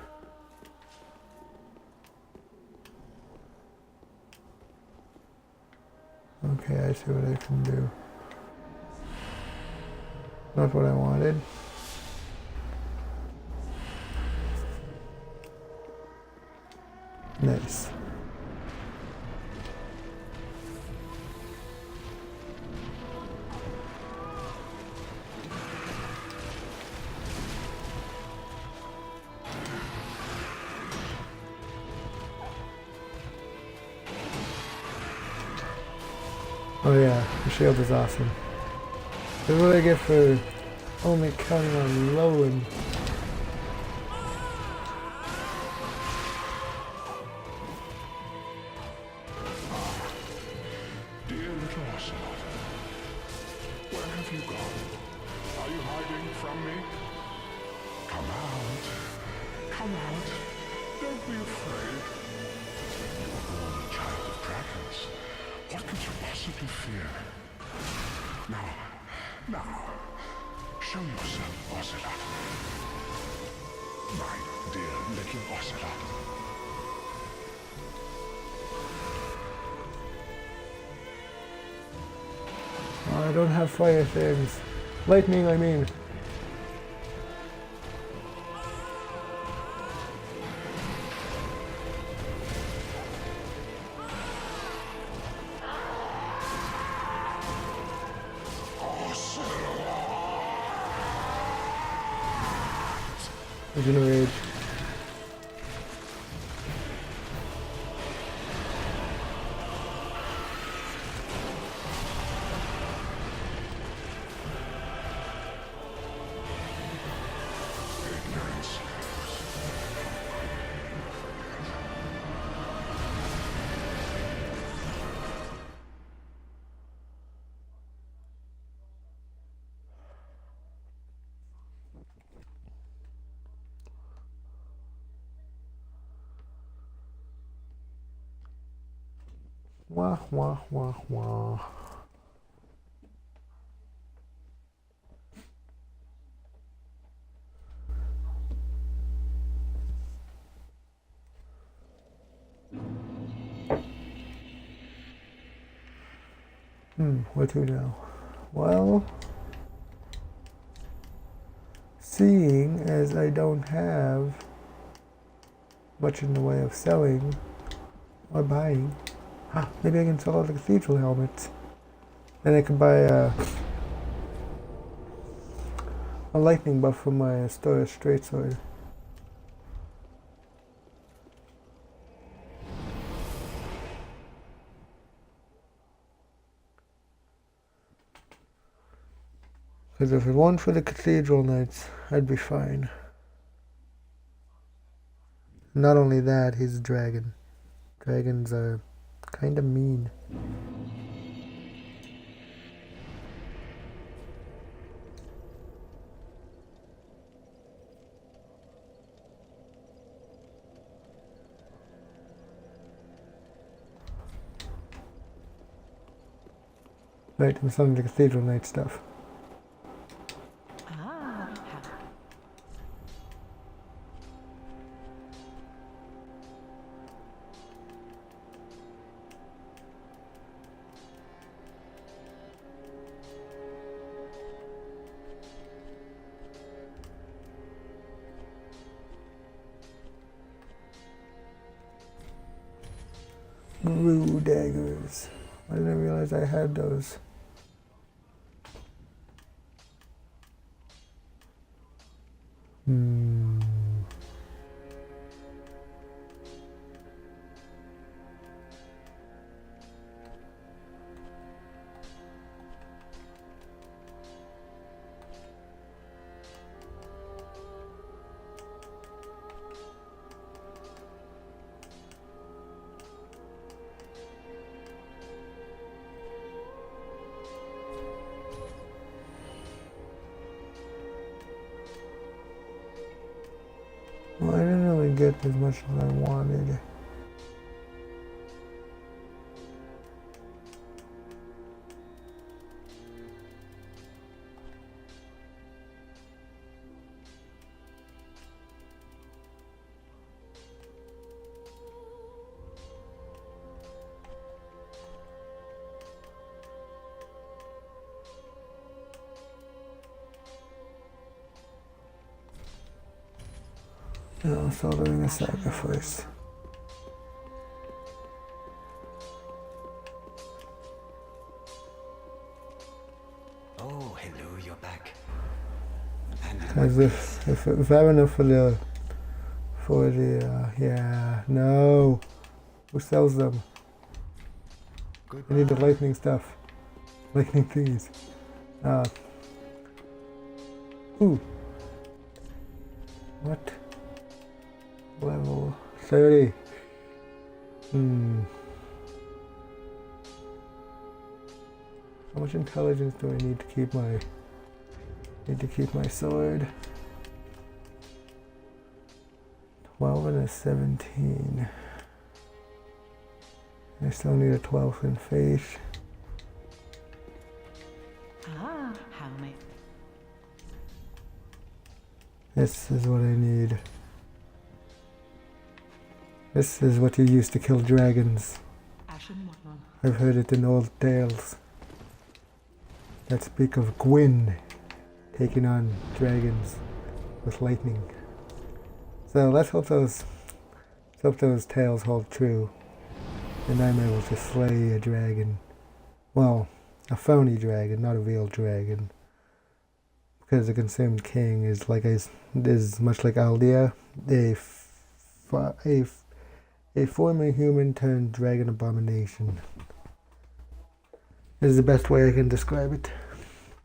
Okay, I see what I can do. Not what I wanted. Nice. Oh yeah, the shield is awesome. This is what I get for only counting on Lowen. Dear little Ocelot, where have you gone? Are you hiding from me? Come out. Come out. Don't be afraid. You're born a child of dragons. What could you possibly fear? Now, show yourself, Ocelot. My dear little Ocelot. Oh, I don't have fire things. Lightning, I mean. He's in a rage. Ignorance. Wah, wah, wah, wah. What to now? Well, seeing as I don't have much in the way of selling or buying, maybe I can sell all the cathedral helmets. Then I can buy a lightning buff for my Stoic straight sword. Because if it weren't for the cathedral knights, I'd be fine. Not only that, he's a dragon. Dragons are kind of mean. Right, I'm selling the cathedral knight stuff. Brew daggers. I didn't realize I had those. Well, I didn't really get as much as I wanted. No, soldering a sacrifice. Oh, hello, you're back. And As if I have enough for the yeah, no. Who sells them? I need the lightning stuff. Lightning thingies. Ooh. What? Level 30. How much intelligence do I need to keep my sword? 12 and a 17. I still need a 12 in faith. Ah, how may... This is what I need. This is what you use to kill dragons. Ashen one. I've heard it in old tales that speak of Gwyn taking on dragons with lightning. So let's hope those tales hold true, and I'm able to slay a dragon. Well, a phony dragon, not a real dragon, because the Consumed King is much like Aldea, a former human turned dragon abomination. This is the best way I can describe it.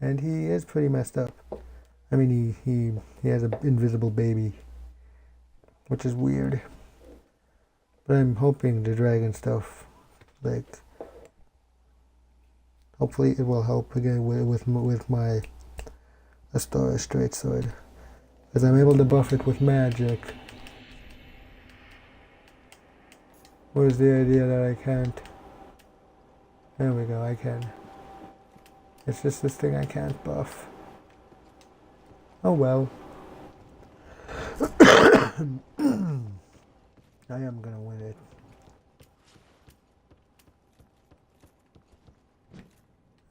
And he is pretty messed up. I mean, he has an invisible baby, which is weird. But I'm hoping the dragon stuff, hopefully it will help again with my Astora straight sword, because I'm able to buff it with magic. Where's the idea that I can't? There we go, I can. It's just this thing I can't buff. Oh well. I am gonna win it.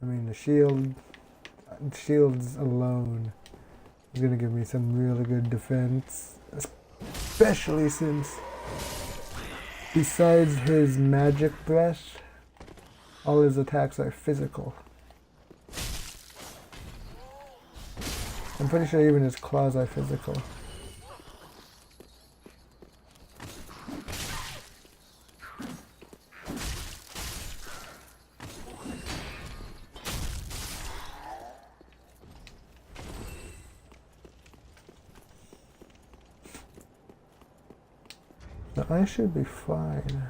I mean, the shields alone is gonna give me some really good defense, especially since besides his magic breath, all his attacks are physical. I'm pretty sure even his claws are physical. So I should be fine.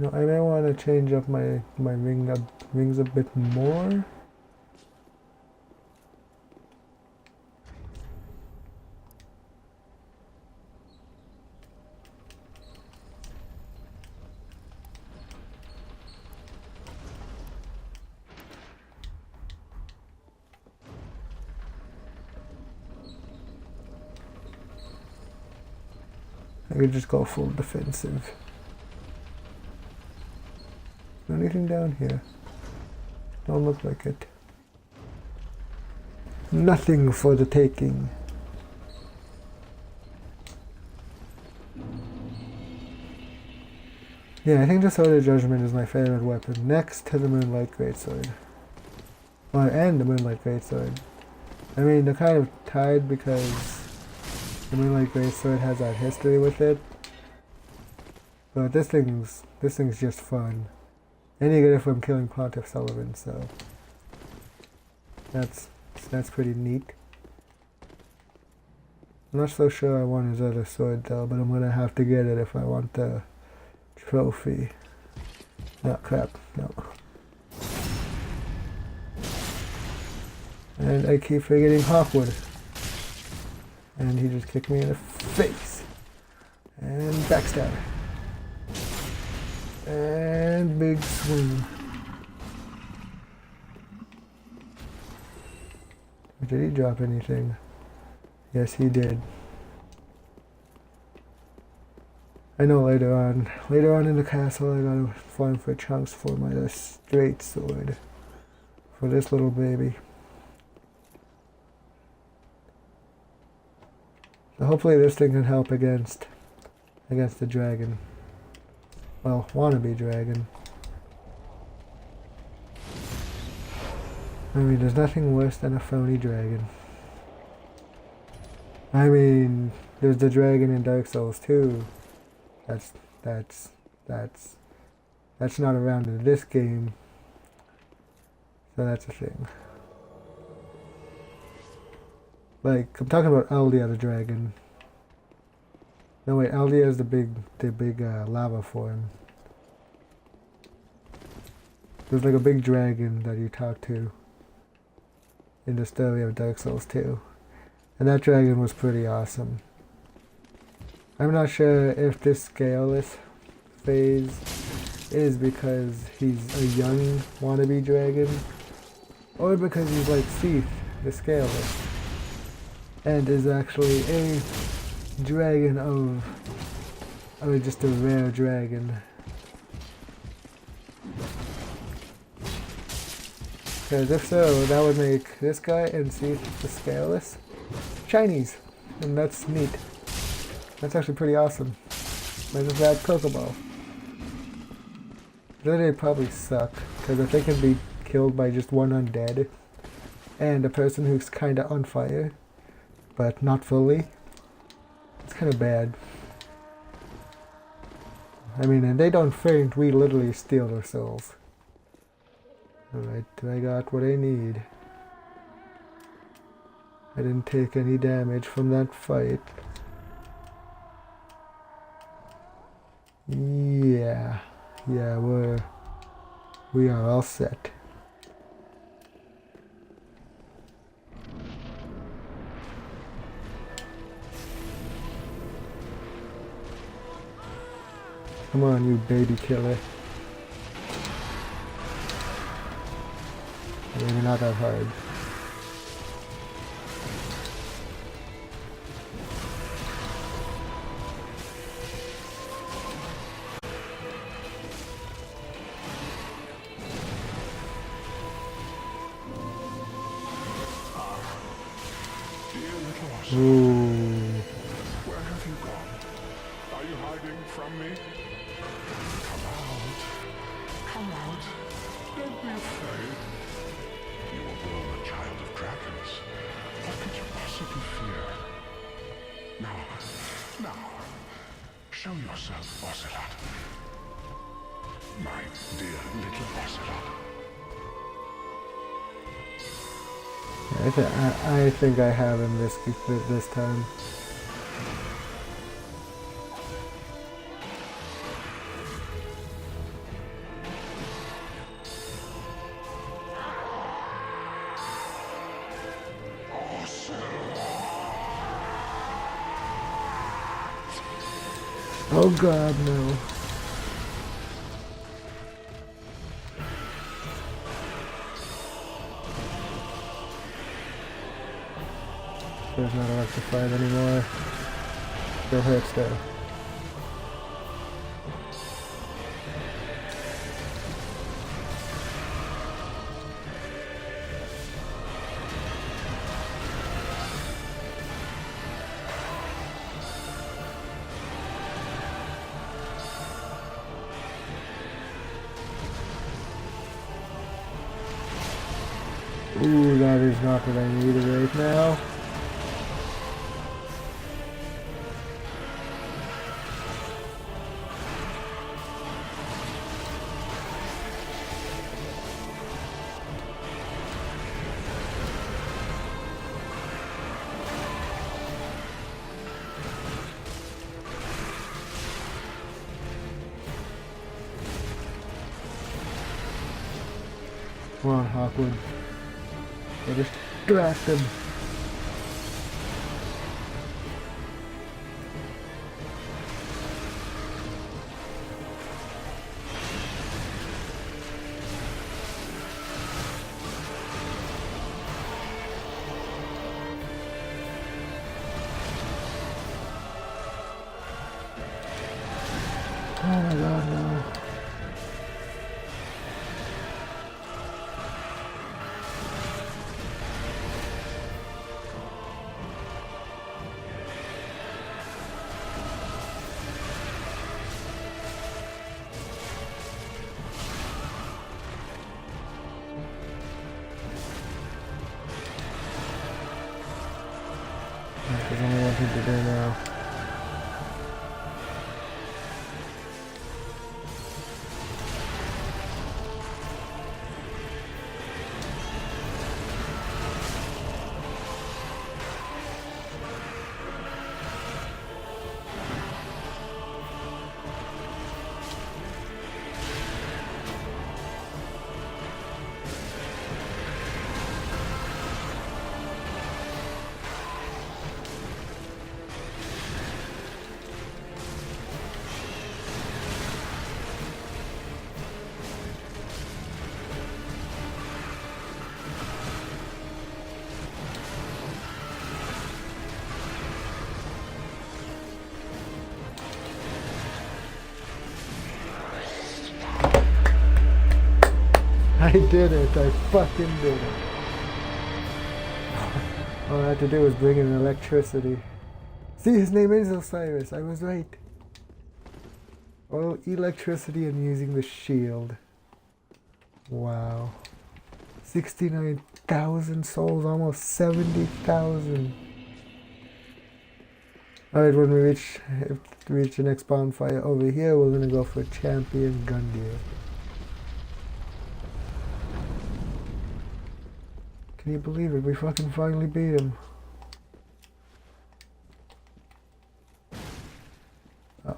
No, I may want to change up my rings a bit more. I could just go full defensive. Anything down here? Don't look like it. Nothing for the taking. Yeah, I think the Sword of Judgment is my favorite weapon, next to the Moonlight Greatsword. Well, and the Moonlight Greatsword. I mean, they're kind of tied because the Moonlight Greatsword has that history with it. But this thing's just fun. And you get it from killing Pontiff Sullivan, so that's pretty neat. I'm not so sure I want his other sword though, but I'm gonna have to get it if I want the trophy. No, crap, no. And I keep forgetting Hawkwood. And he just kicked me in the face. And backstab. And big swing. Did he drop anything? Yes, he did. I know later on in the castle, I gotta farm for chunks for my straight sword. For this little baby. Hopefully this thing can help against the dragon. Well, wannabe dragon. I mean, there's nothing worse than a phony dragon. I mean, there's the dragon in Dark Souls 2. That's not around in this game. So that's a thing. Like, I'm talking about Eldia the dragon. No wait, Eldia is the big lava form. There's like a big dragon that you talk to in the story of Dark Souls 2. And that dragon was pretty awesome. I'm not sure if this scaleless phase is because he's a young wannabe dragon, or because he's like Seath, the scaleless, and is actually a dragon or just a rare dragon. Because if so, that would make this guy and Seath the scaleless Chinese, and that's neat. That's actually pretty awesome. Minus that Pokeball. They probably suck, because if they can be killed by just one undead and a person who's kinda on fire, but not fully, it's kinda bad. I mean, and they don't faint, we literally steal their souls. Alright, I got what I need. I didn't take any damage from that fight. Yeah, we are all set. Come on, you baby killer. Maybe not that hard. Ooh. Where have you gone? Are you hiding from me? Come out. Come out. Don't be afraid. You were born a child of dragons. What could you possibly fear? Now, show yourself, Ocelot. My dear little Ocelot. I think I have him this time. Oh God, no. There's not electrified anymore. Still hurts though. Ooh, that is not what I needed right now. Come on, Hawkwood. I'll just distract him. Oh my God, no. I did it. I fucking did it. All I had to do was bring in electricity. See, his name is Osiris. I was right. Oh, electricity and using the shield. Wow. 69,000 souls, almost 70,000. Alright, when we reach the next bonfire over here, we're gonna go for Champion Gundyr. Can you believe it? We fucking finally beat him. Oh.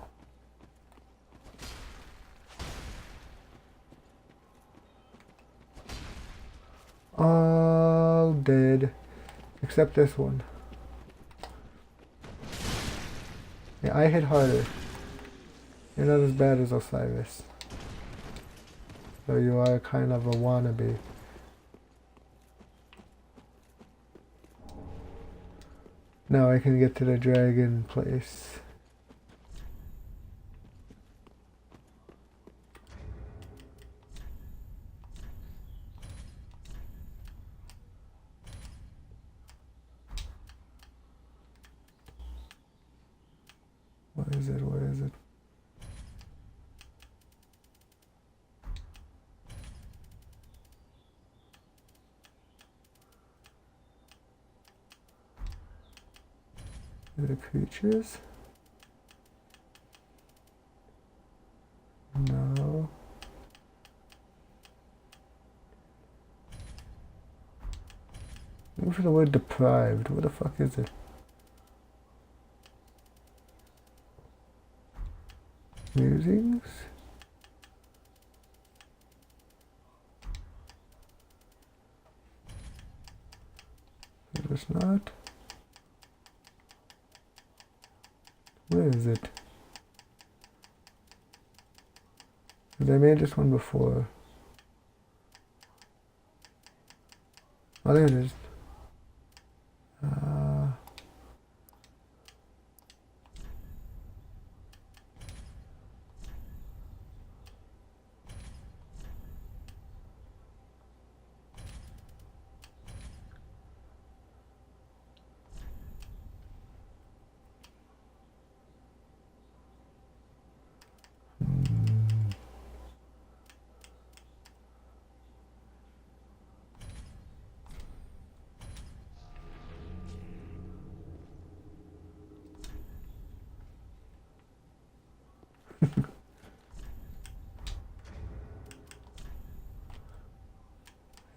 All dead. Except this one. Yeah, I hit harder. You're not as bad as Osiris. So you are kind of a wannabe. Now I can get to the dragon place. What is it? What is it? The creatures? No. Look for the word deprived. What the fuck is it? Musings? It was not. Where is it? Because I made this one before. Oh, there it is.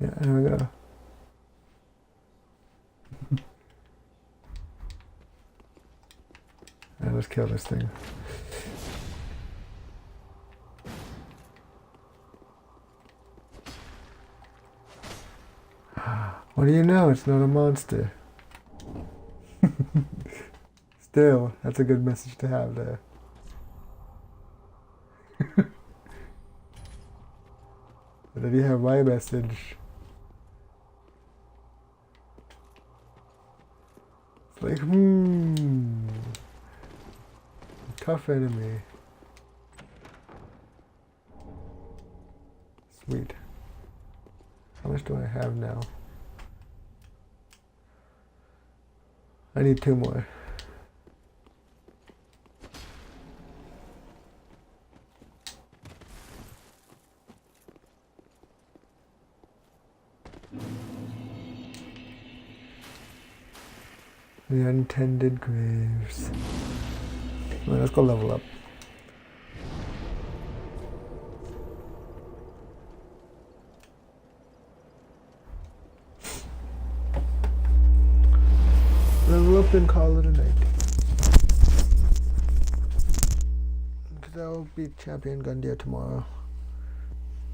Yeah, there we go. Alright, let's kill this thing. What do you know? It's not a monster. Still, that's a good message to have there. But then you have my message. It's like, tough enemy. Sweet. How much do I have now? I need 2 more. The untended graves. Well, let's go level up. Level up and call it a night. Because I'll beat Champion Gundyr tomorrow.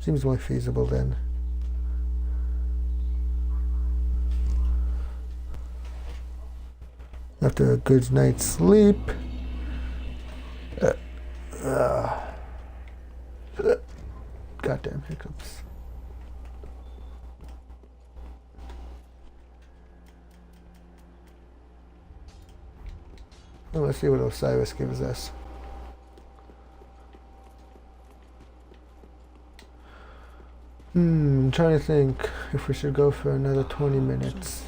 Seems more feasible then. After a good night's sleep. Goddamn hiccups. Well, let's see what Osiris gives us. I'm trying to think if we should go for another 20 minutes.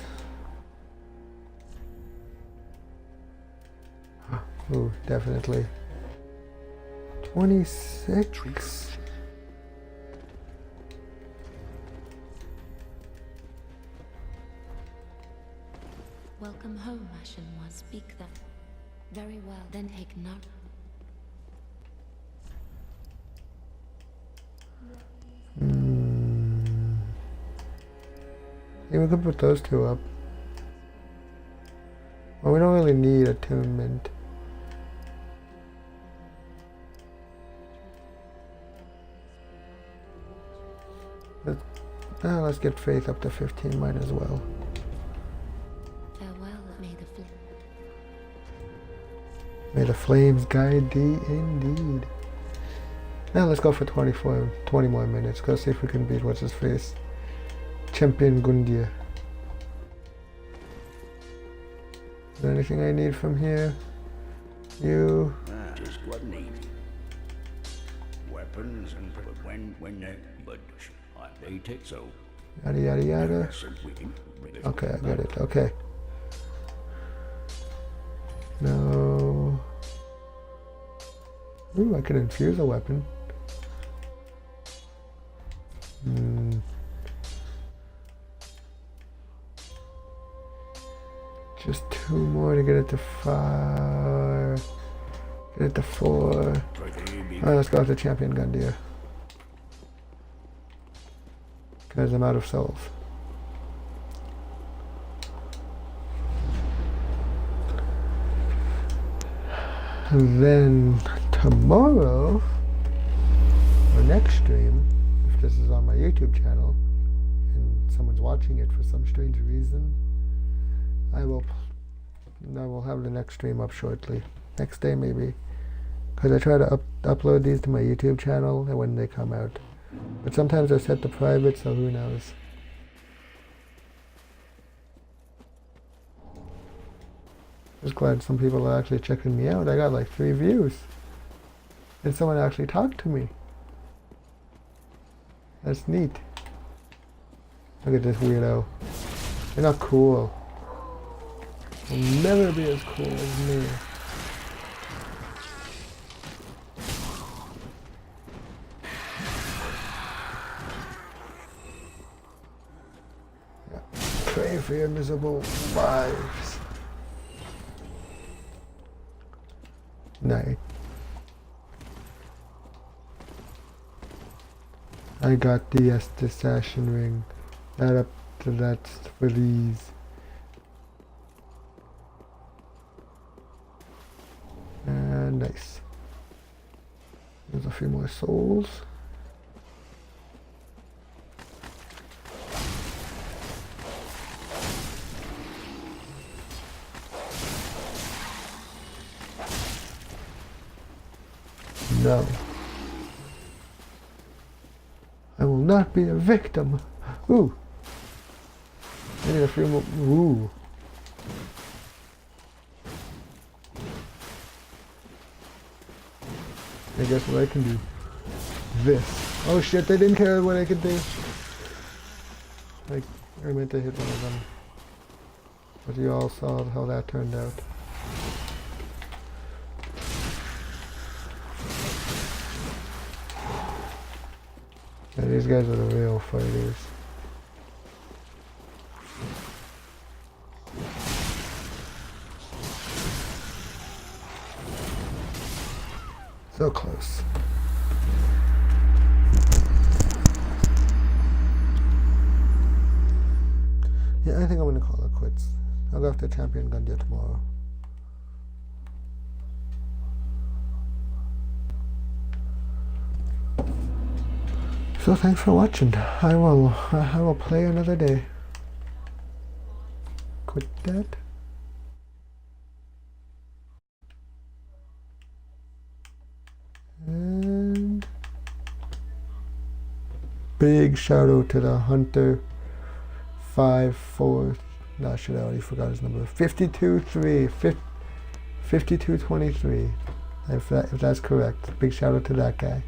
Oh, definitely. 26? Welcome home, Ashen One. Speak then. Very well, then take note. Yeah, we could put those two up. Well, we don't really need attunement. Let's get faith up to 15, might as well. Farewell, May the flames guide thee indeed. Now let's go for 20 more minutes. Go see if we can beat what's his face. Champion Gundia. Is there anything I need from here? You. Just what needed. Weapons and when they but they take so. Yada yada yada. Okay, I got it. Okay. No. Ooh, I can infuse a weapon. Just 2 more to get it to 5. Get it to 4. Alright, let's go after Champion Gundia. Because I'm out of souls. And then tomorrow, or next stream, if this is on my YouTube channel and someone's watching it for some strange reason, I will have the next stream up shortly. Next day maybe. Because I try to upload these to my YouTube channel and when they come out. But sometimes they're set to private, so who knows. Just glad some people are actually checking me out. I got like 3 views. And someone actually talked to me. That's neat. Look at this weirdo. They're not cool. They'll never be as cool as me. Yeah. Pray for your miserable lives. Night. I got the assassin ring. Add up to that for these. And nice. There's a few more souls. No. I will not be a victim. Ooh. I need a few more. Ooh. I guess what I can do. This. Oh shit, they didn't care what I could do. Like, I meant to hit one of them. But you all saw how that turned out. Yeah, these guys are the real fighters. So close. Yeah, I think I'm gonna call it quits. I'll go after Champion Gundia tomorrow. So thanks for watching. I will play another day. Quit that. And big shout out to the Hunter 5-4. No, shit, I already forgot his number. 5223. If that's correct. Big shout out to that guy.